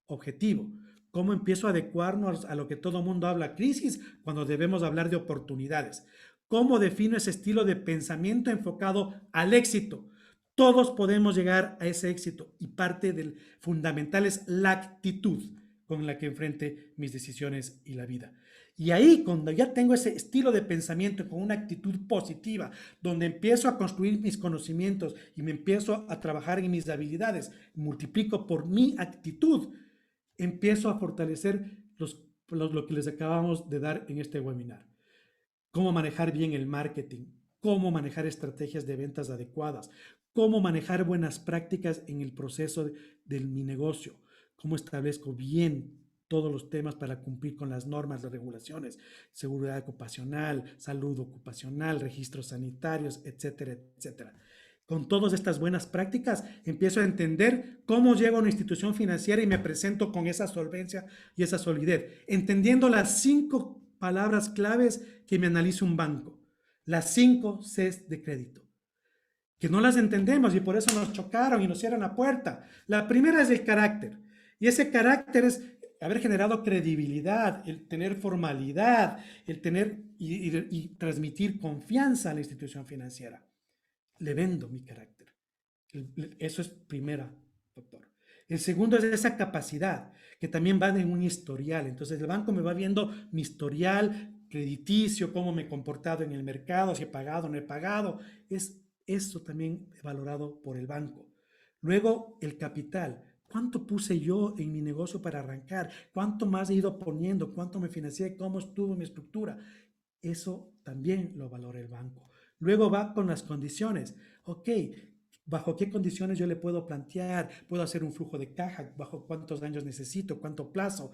objetivo. ¿Cómo empiezo a adecuarnos a lo que todo mundo habla, crisis, cuando debemos hablar de oportunidades? ¿Cómo defino ese estilo de pensamiento enfocado al éxito? Todos podemos llegar a ese éxito y parte del fundamental es la actitud con la que enfrente mis decisiones y la vida. Y ahí, cuando ya tengo ese estilo de pensamiento con una actitud positiva, donde empiezo a construir mis conocimientos y me empiezo a trabajar en mis habilidades, multiplico por mi actitud, empiezo a fortalecer lo que les acabamos de dar en este webinar. Cómo manejar bien el marketing, cómo manejar estrategias de ventas adecuadas, cómo manejar buenas prácticas en el proceso de mi negocio, cómo establezco bien todos los temas para cumplir con las normas, las regulaciones, seguridad ocupacional, salud ocupacional, registros sanitarios, etcétera, etcétera. Con todas estas buenas prácticas, empiezo a entender cómo llego a una institución financiera y me presento con esa solvencia y esa solidez, entendiendo las 5 palabras claves que me analiza un banco, las 5 Cs de crédito, que no las entendemos y por eso nos chocaron y nos cierran la puerta. La primera es el carácter, y ese carácter es haber generado credibilidad, el tener formalidad, el tener y transmitir confianza a la institución financiera. Le vendo mi carácter. Eso es primera, doctor. El segundo es esa capacidad, que también va en un historial. Entonces el banco me va viendo mi historial crediticio, cómo me he comportado en el mercado, si he pagado o no he pagado. Es eso también valorado por el banco. Luego el capital. ¿Cuánto puse yo en mi negocio para arrancar? ¿Cuánto más he ido poniendo? ¿Cuánto me financié? ¿Cómo estuvo mi estructura? Eso también lo valora el banco. Luego va con las condiciones. Ok, ¿bajo qué condiciones yo le puedo plantear? ¿Puedo hacer un flujo de caja? ¿Bajo cuántos años necesito? ¿Cuánto plazo?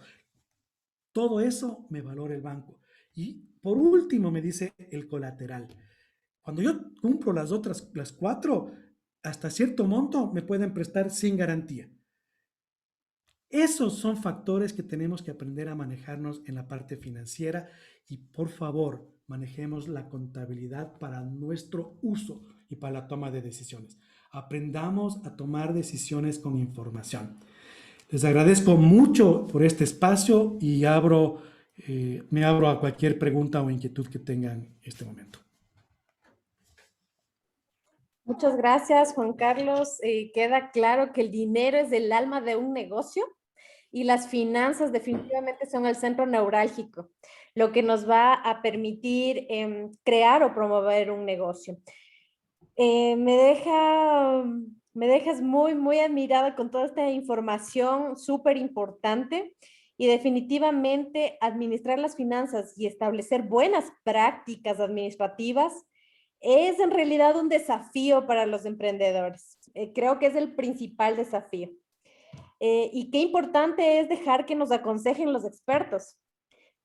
Todo eso me valora el banco. Y por último me dice el colateral. Cuando yo cumplo las 4, hasta cierto monto me pueden prestar sin garantía. Esos son factores que tenemos que aprender a manejarnos en la parte financiera y por favor, manejemos la contabilidad para nuestro uso y para la toma de decisiones. Aprendamos a tomar decisiones con información. Les agradezco mucho por este espacio y me abro a cualquier pregunta o inquietud que tengan en este momento. Muchas gracias, Juan Carlos. Queda claro que el dinero es el alma de un negocio y las finanzas definitivamente son el centro neurálgico, lo que nos va a permitir crear o promover un negocio. Me dejas muy, muy admirada con toda esta información súper importante y definitivamente administrar las finanzas y establecer buenas prácticas administrativas es en realidad un desafío para los emprendedores. Creo que es el principal desafío. Y qué importante es dejar que nos aconsejen los expertos.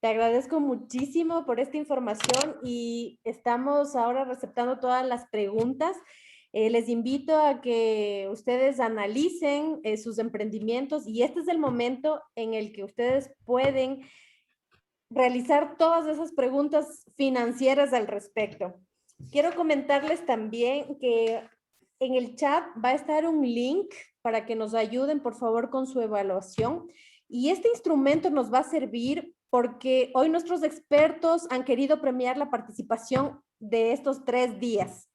Te agradezco muchísimo por esta información y estamos ahora receptando todas las preguntas. Les invito a que ustedes analicen sus emprendimientos y este es el momento en el que ustedes pueden realizar todas esas preguntas financieras al respecto. Quiero comentarles también que en el chat va a estar un link para que nos ayuden, por favor, con su evaluación. Y este instrumento nos va a servir porque hoy nuestros expertos han querido premiar la participación de estos 3 días.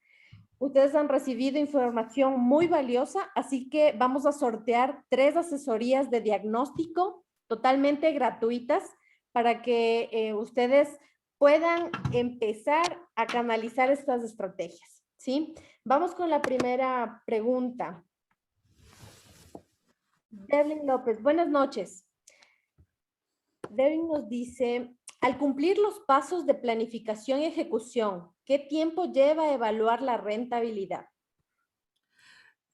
Ustedes han recibido información muy valiosa, así que vamos a sortear 3 asesorías de diagnóstico totalmente gratuitas para que ustedes puedan empezar a canalizar estas estrategias, ¿sí? Vamos con la primera pregunta. Devlin López, buenas noches. Devlin nos dice, al cumplir los pasos de planificación y ejecución, ¿qué tiempo lleva a evaluar la rentabilidad?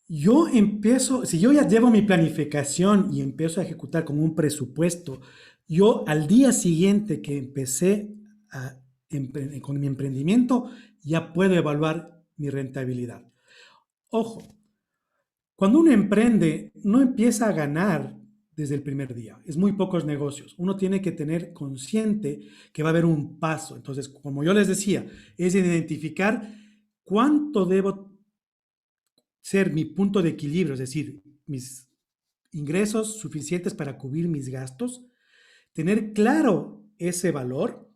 Yo empiezo, si yo ya llevo mi planificación y empiezo a ejecutar con un presupuesto, yo al día siguiente que empecé con mi emprendimiento, ya puedo evaluar mi rentabilidad. Ojo, cuando uno emprende, no empieza a ganar desde el primer día. Es muy pocos negocios. Uno tiene que tener consciente que va a haber un paso. Entonces, como yo les decía, es identificar cuánto debo ser mi punto de equilibrio, es decir, mis ingresos suficientes para cubrir mis gastos, tener claro ese valor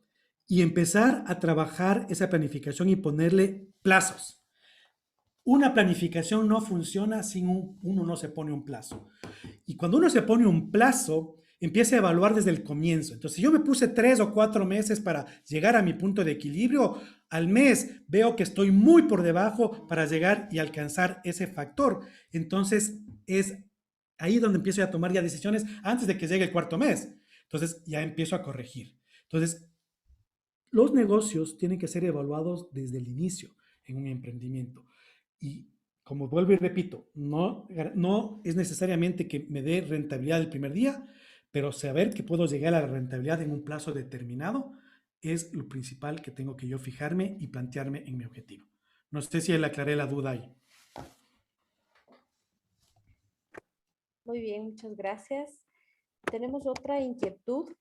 y empezar a trabajar esa planificación y ponerle plazos. Una planificación no funciona si uno no se pone un plazo. Y cuando uno se pone un plazo, empieza a evaluar desde el comienzo. Entonces, si yo me puse 3 o 4 meses para llegar a mi punto de equilibrio, al mes veo que estoy muy por debajo para llegar y alcanzar ese factor. Entonces, es ahí donde empiezo a tomar ya decisiones antes de que llegue el cuarto mes. Entonces, ya empiezo a corregir. Entonces, los negocios tienen que ser evaluados desde el inicio en un emprendimiento. Y como vuelvo y repito, no es necesariamente que me dé rentabilidad el primer día, pero saber que puedo llegar a la rentabilidad en un plazo determinado es lo principal que tengo que yo fijarme y plantearme en mi objetivo. No sé si le aclaré la duda ahí. Muy bien, muchas gracias. Tenemos otra inquietud.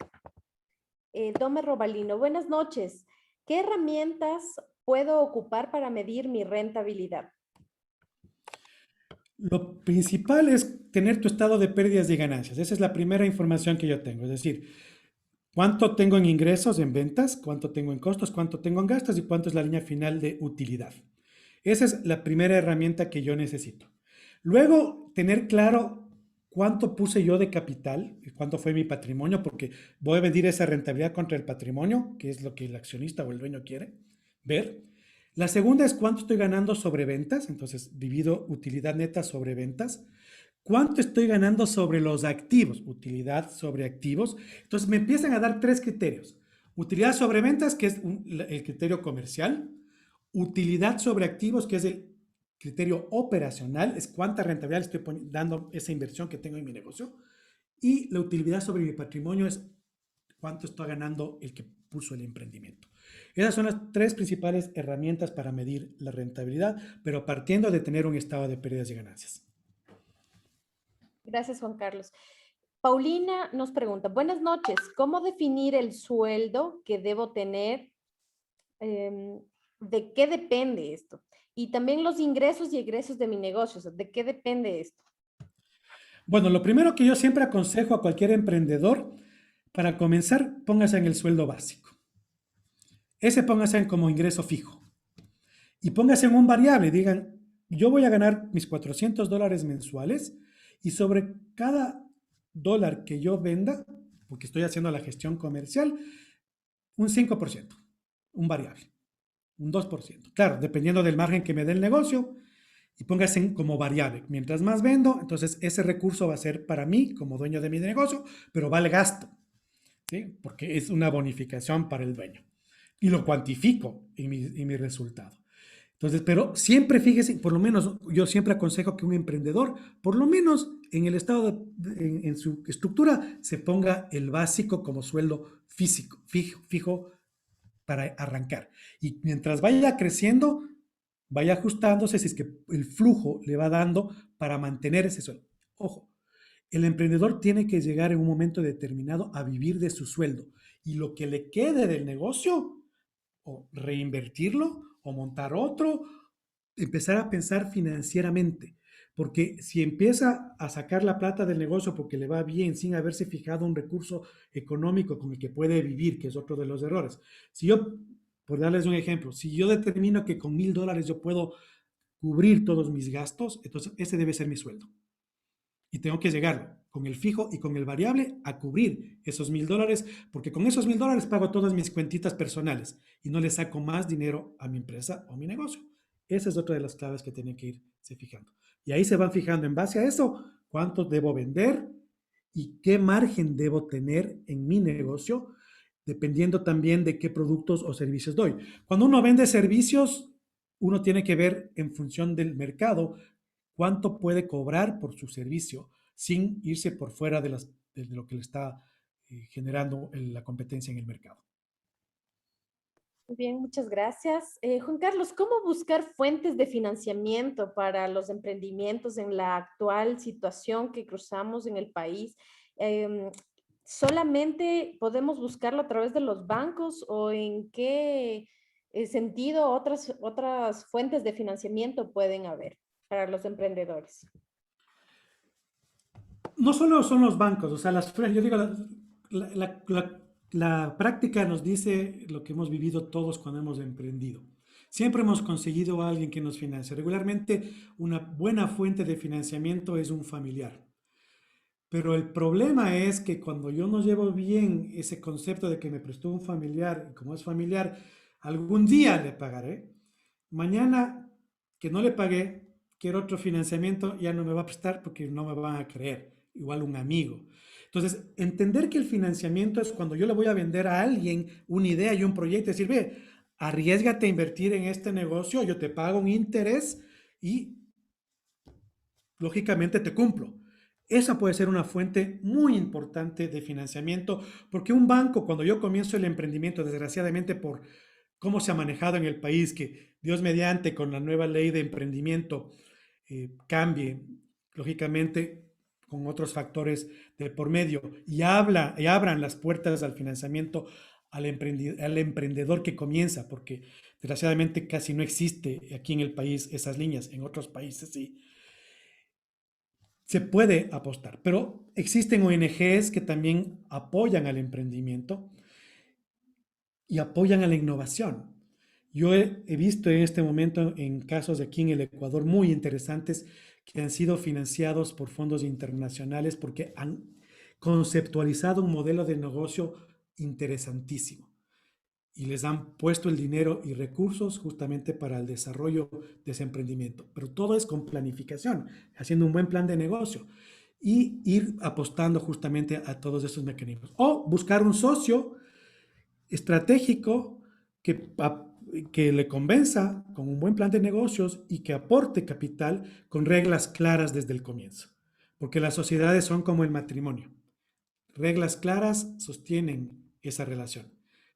Dome Robalino, buenas noches. ¿Qué herramientas puedo ocupar para medir mi rentabilidad? Lo principal es tener tu estado de pérdidas y ganancias. Esa es la primera información que yo tengo. Es decir, cuánto tengo en ingresos, en ventas, cuánto tengo en costos, cuánto tengo en gastos y cuánto es la línea final de utilidad. Esa es la primera herramienta que yo necesito. Luego, tener claro cuánto puse yo de capital, cuánto fue mi patrimonio, porque voy a medir esa rentabilidad contra el patrimonio, que es lo que el accionista o el dueño quiere ver. La segunda es cuánto estoy ganando sobre ventas, entonces divido utilidad neta sobre ventas. ¿Cuánto estoy ganando sobre los activos? Utilidad sobre activos. Entonces me empiezan a dar 3 criterios. Utilidad sobre ventas, que es el criterio comercial. Utilidad sobre activos, que es el criterio operacional, es cuánta rentabilidad le estoy dando esa inversión que tengo en mi negocio. Y la utilidad sobre mi patrimonio es cuánto está ganando el que puso el emprendimiento. Esas son las 3 principales herramientas para medir la rentabilidad, pero partiendo de tener un estado de pérdidas y ganancias. Gracias, Juan Carlos. Paulina nos pregunta, buenas noches, ¿cómo definir el sueldo que debo tener? ¿De qué depende esto? Y también los ingresos y egresos de mi negocio, ¿de qué depende esto? Bueno, lo primero que yo siempre aconsejo a cualquier emprendedor, para comenzar, póngase en el sueldo básico. Ese póngase en como ingreso fijo. Y póngase en un variable, digan, yo voy a ganar mis $400 mensuales y sobre cada dólar que yo venda, porque estoy haciendo la gestión comercial, un 5%, un variable, un 2%. Claro, dependiendo del margen que me dé el negocio, y póngase como variable. Mientras más vendo, entonces ese recurso va a ser para mí como dueño de mi negocio, pero va al gasto, ¿sí? Porque es una bonificación para el dueño. Y lo cuantifico en mi resultado. Entonces, pero siempre fíjese, por lo menos yo siempre aconsejo que un emprendedor, por lo menos en el estado, en su estructura, se ponga el básico como sueldo físico, fijo para arrancar. Y mientras vaya creciendo, vaya ajustándose si es que el flujo le va dando para mantener ese sueldo. Ojo, el emprendedor tiene que llegar en un momento determinado a vivir de su sueldo y lo que le quede del negocio, o reinvertirlo, o montar otro, empezar a pensar financieramente. Porque si empieza a sacar la plata del negocio porque le va bien sin haberse fijado un recurso económico con el que puede vivir, que es otro de los errores. Si yo, por darles un ejemplo, si yo determino que con $1,000 yo puedo cubrir todos mis gastos, entonces ese debe ser mi sueldo. Y tengo que llegar con el fijo y con el variable a cubrir esos $1,000, porque con esos $1,000 pago todas mis cuentitas personales y no le saco más dinero a mi empresa o mi negocio. Esa es otra de las claves que tienen que irse fijando. Y ahí se van fijando en base a eso, cuánto debo vender y qué margen debo tener en mi negocio, dependiendo también de qué productos o servicios doy. Cuando uno vende servicios, uno tiene que ver en función del mercado cuánto puede cobrar por su servicio sin irse por fuera de lo que le está generando la competencia en el mercado. Muy bien, muchas gracias. Juan Carlos, ¿cómo buscar fuentes de financiamiento para los emprendimientos en la actual situación que cruzamos en el país? ¿Solamente podemos buscarlo a través de los bancos o en qué sentido otras fuentes de financiamiento pueden haber para los emprendedores? No solo son los bancos, o sea, yo digo, la práctica nos dice lo que hemos vivido todos cuando hemos emprendido. Siempre hemos conseguido a alguien que nos financie. Regularmente una buena fuente de financiamiento es un familiar. Pero el problema es que cuando yo no llevo bien ese concepto de que me prestó un familiar, y como es familiar, algún día le pagaré. Mañana que no le pagué, quiero otro financiamiento, ya no me va a prestar porque no me van a creer. Igual un amigo. Entonces, entender que el financiamiento es cuando yo le voy a vender a alguien una idea y un proyecto, decir, ve, arriésgate a invertir en este negocio, yo te pago un interés y lógicamente te cumplo. Esa puede ser una fuente muy importante de financiamiento, porque un banco, cuando yo comienzo el emprendimiento, desgraciadamente por cómo se ha manejado en el país, que Dios mediante con la nueva ley de emprendimiento cambie, lógicamente con otros factores de por medio, y abran las puertas al financiamiento al emprendedor que comienza, porque desgraciadamente casi no existe aquí en el país esas líneas, en otros países sí se puede apostar, pero existen ONGs que también apoyan al emprendimiento y apoyan a la innovación. Yo he visto en este momento en casos de aquí en el Ecuador muy interesantes que han sido financiados por fondos internacionales porque han conceptualizado un modelo de negocio interesantísimo y les han puesto el dinero y recursos justamente para el desarrollo de ese emprendimiento. Pero todo es con planificación, haciendo un buen plan de negocio y ir apostando justamente a todos esos mecanismos. O buscar un socio estratégico que le convenza con un buen plan de negocios y que aporte capital con reglas claras desde el comienzo. Porque las sociedades son como el matrimonio. Reglas claras sostienen esa relación.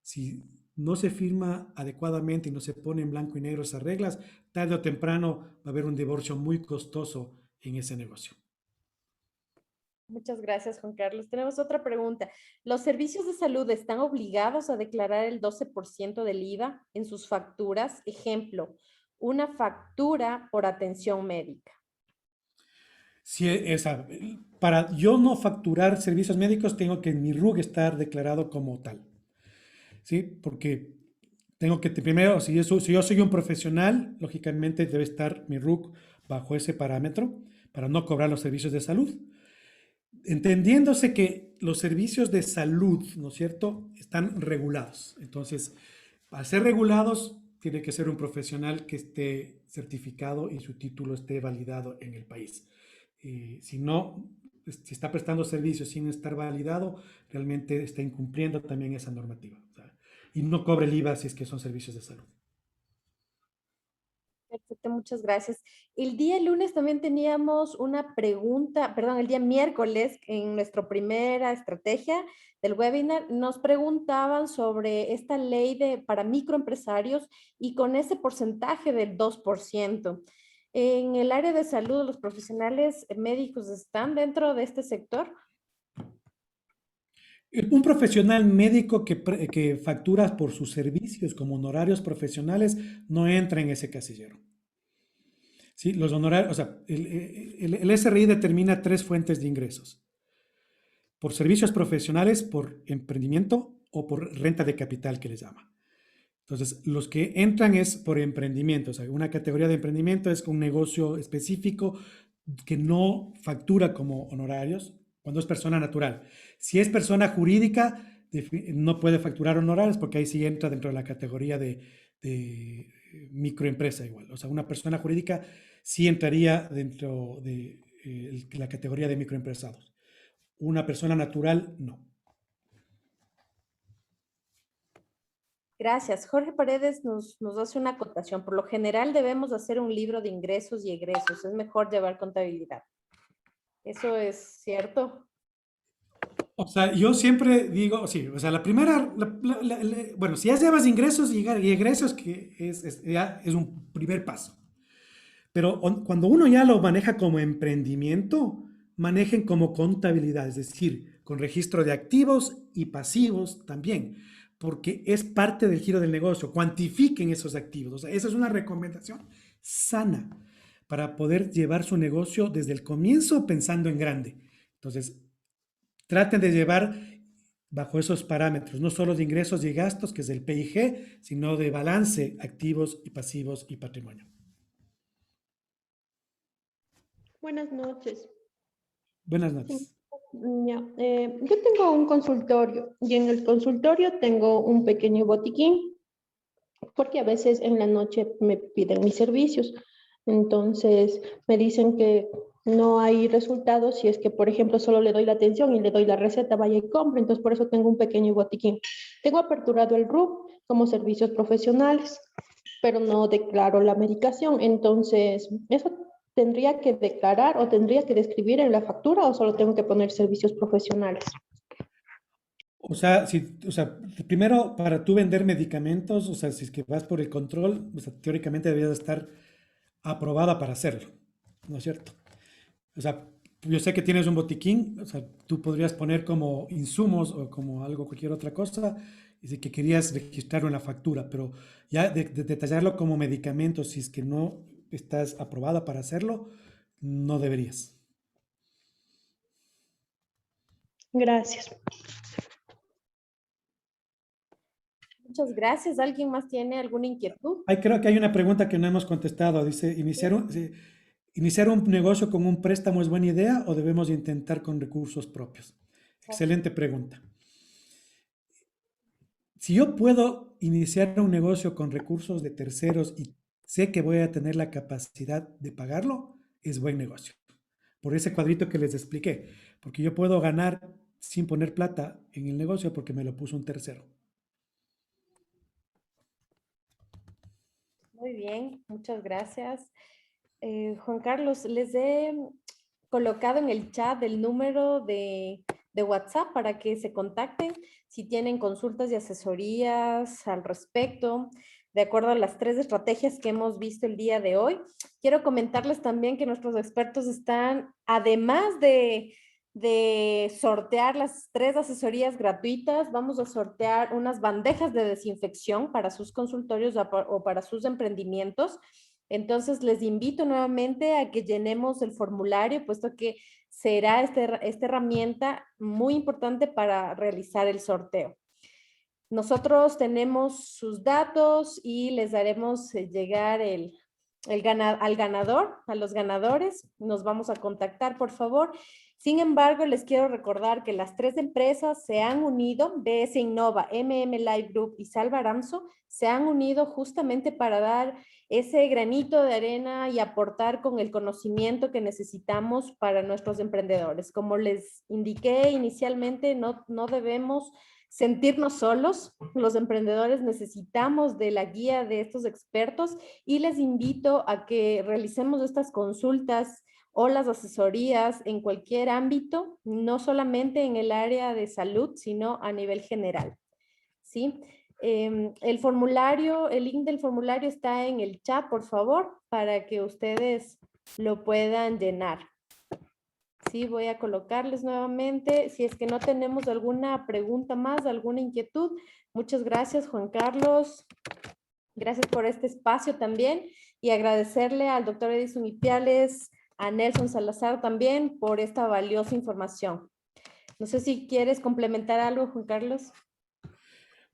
Si no se firma adecuadamente y no se pone en blanco y negro esas reglas, tarde o temprano va a haber un divorcio muy costoso en ese negocio. Muchas gracias, Juan Carlos. Tenemos otra pregunta. ¿Los servicios de salud están obligados a declarar el 12% del IVA en sus facturas? Ejemplo, una factura por atención médica. Si para yo no facturar servicios médicos, tengo que en mi RUC estar declarado como tal. ¿Sí? Porque tengo que, primero, si yo soy un profesional, lógicamente debe estar mi RUC bajo ese parámetro para no cobrar los servicios de salud. Entendiéndose que los servicios de salud, ¿no es cierto?, están regulados. Entonces, al ser regulados, tiene que ser un profesional que esté certificado y su título esté validado en el país. Si no, si está prestando servicios sin estar validado, realmente está incumpliendo también esa normativa. O sea, y no cobre el IVA si es que son servicios de salud. Perfecto, muchas gracias. El día lunes también teníamos una pregunta, perdón, el día miércoles en nuestra primera estrategia del webinar nos preguntaban sobre esta ley para microempresarios y con ese porcentaje del 2%. En el área de salud, ¿los profesionales médicos están dentro de este sector? Un profesional médico que factura por sus servicios como honorarios profesionales no entra en ese casillero. ¿Sí? Los honorarios, o sea, el SRI determina 3 fuentes de ingresos. Por servicios profesionales, por emprendimiento o por renta de capital que les llama. Entonces, los que entran es por emprendimiento. O sea, una categoría de emprendimiento es un negocio específico que no factura como honorarios cuando es persona natural. Si es persona jurídica, no puede facturar honorarios porque ahí sí entra dentro de la categoría de microempresa igual. O sea, una persona jurídica sí entraría dentro de la categoría de microempresados. Una persona natural, no. Gracias. Jorge Paredes nos hace una acotación. Por lo general debemos hacer un libro de ingresos y egresos. Es mejor llevar contabilidad. ¿Eso es cierto? O sea, yo siempre digo, sí, o sea, la primera, bueno, si ya llevas ingresos y egresos, que ya es un primer paso. Pero cuando uno ya lo maneja como emprendimiento, manejen como contabilidad, es decir, con registro de activos y pasivos también, porque es parte del giro del negocio. Cuantifiquen esos activos. O sea, esa es una recomendación sana para poder llevar su negocio desde el comienzo pensando en grande. Entonces, traten de llevar bajo esos parámetros, no solo de ingresos y gastos, que es el PIG, sino de balance, activos y pasivos y patrimonio. Buenas noches. Buenas Sí, noches. ya, yo tengo un consultorio y en el consultorio tengo un pequeño botiquín porque a veces en la noche me piden mis servicios. Entonces me dicen que no hay resultados si es que, por ejemplo, solo le doy la atención y le doy la receta, vaya y compre. Entonces por eso tengo un pequeño botiquín. Tengo aperturado el RUP como servicios profesionales, pero no declaro la medicación. Entonces, ¿eso tendría que declarar o tendría que describir en la factura o solo tengo que poner servicios profesionales? O sea, o sea, primero para tú vender medicamentos, o sea, si es que vas por el control, o sea, teóricamente deberías estar aprobada para hacerlo, ¿no es cierto? O sea, yo sé que tienes un botiquín, o sea, tú podrías poner como insumos o como algo, cualquier otra cosa, y si que querías registrarlo en la factura, pero ya de detallarlo como medicamento, si es que no estás aprobada para hacerlo, no deberías. Gracias. Muchas gracias. ¿Alguien más tiene alguna inquietud? Ay, creo que hay una pregunta que no hemos contestado. Dice, ¿iniciar un negocio con un préstamo es buena idea o debemos intentar con recursos propios? Excelente pregunta. Si yo puedo iniciar un negocio con recursos de terceros y sé que voy a tener la capacidad de pagarlo, es buen negocio. Por ese cuadrito que les expliqué, porque yo puedo ganar sin poner plata en el negocio porque me lo puso un tercero. Muy bien, muchas gracias. Juan Carlos, les he colocado en el chat el número de WhatsApp para que se contacten si tienen consultas y asesorías al respecto, de acuerdo a las 3 estrategias que hemos visto el día de hoy. Quiero comentarles también que nuestros expertos están, además de sortear las 3 asesorías gratuitas, vamos a sortear unas bandejas de desinfección para sus consultorios o para sus emprendimientos. Entonces, les invito nuevamente a que llenemos el formulario, puesto que será esta herramienta muy importante para realizar el sorteo. Nosotros tenemos sus datos y les daremos llegar al ganador, a los ganadores. Nos vamos a contactar, por favor. Sin embargo, les quiero recordar que las 3 empresas se han unido, BS Innova, Live Group y Salva Aramso, se han unido justamente para dar ese granito de arena y aportar con el conocimiento que necesitamos para nuestros emprendedores. Como les indiqué inicialmente, no debemos sentirnos solos. Los emprendedores necesitamos de la guía de estos expertos y les invito a que realicemos estas consultas o las asesorías en cualquier ámbito, no solamente en el área de salud, sino a nivel general. ¿Sí? El formulario, el link del formulario está en el chat, por favor, para que ustedes lo puedan llenar. Sí, voy a colocarles nuevamente. Si es que no tenemos alguna pregunta más, alguna inquietud, muchas gracias, Juan Carlos. Gracias por este espacio también y agradecerle al doctor Edison Ipiales, a Nelson Salazar también por esta valiosa información. No sé si quieres complementar algo, Juan Carlos.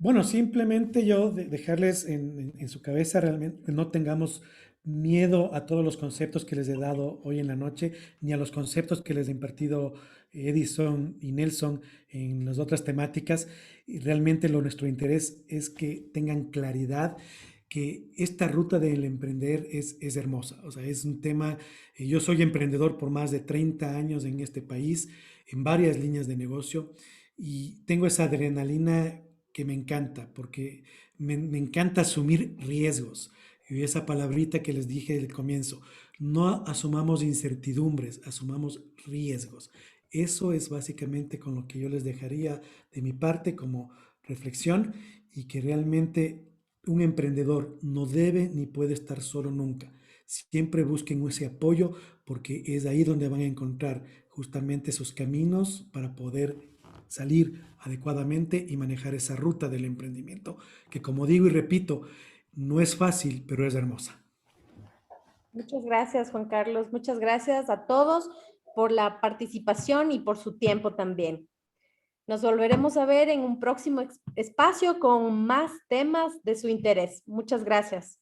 Bueno, simplemente yo dejarles en su cabeza realmente que no tengamos miedo a todos los conceptos que les he dado hoy en la noche, ni a los conceptos que les he impartido Edison y Nelson en las otras temáticas. Y realmente nuestro interés es que tengan claridad que esta ruta del emprender es hermosa. O sea, es un tema, yo soy emprendedor por más de 30 años en este país, en varias líneas de negocio, y tengo esa adrenalina que me encanta, porque me encanta asumir riesgos. Y esa palabrita que les dije al comienzo, no asumamos incertidumbres, asumamos riesgos. Eso es básicamente con lo que yo les dejaría de mi parte como reflexión y que realmente un emprendedor no debe ni puede estar solo nunca. Siempre busquen ese apoyo porque es ahí donde van a encontrar justamente esos caminos para poder salir adecuadamente y manejar esa ruta del emprendimiento, que como digo y repito, no es fácil, pero es hermosa. Muchas gracias, Juan Carlos. Muchas gracias a todos por la participación y por su tiempo también. Nos volveremos a ver en un próximo espacio con más temas de su interés. Muchas gracias.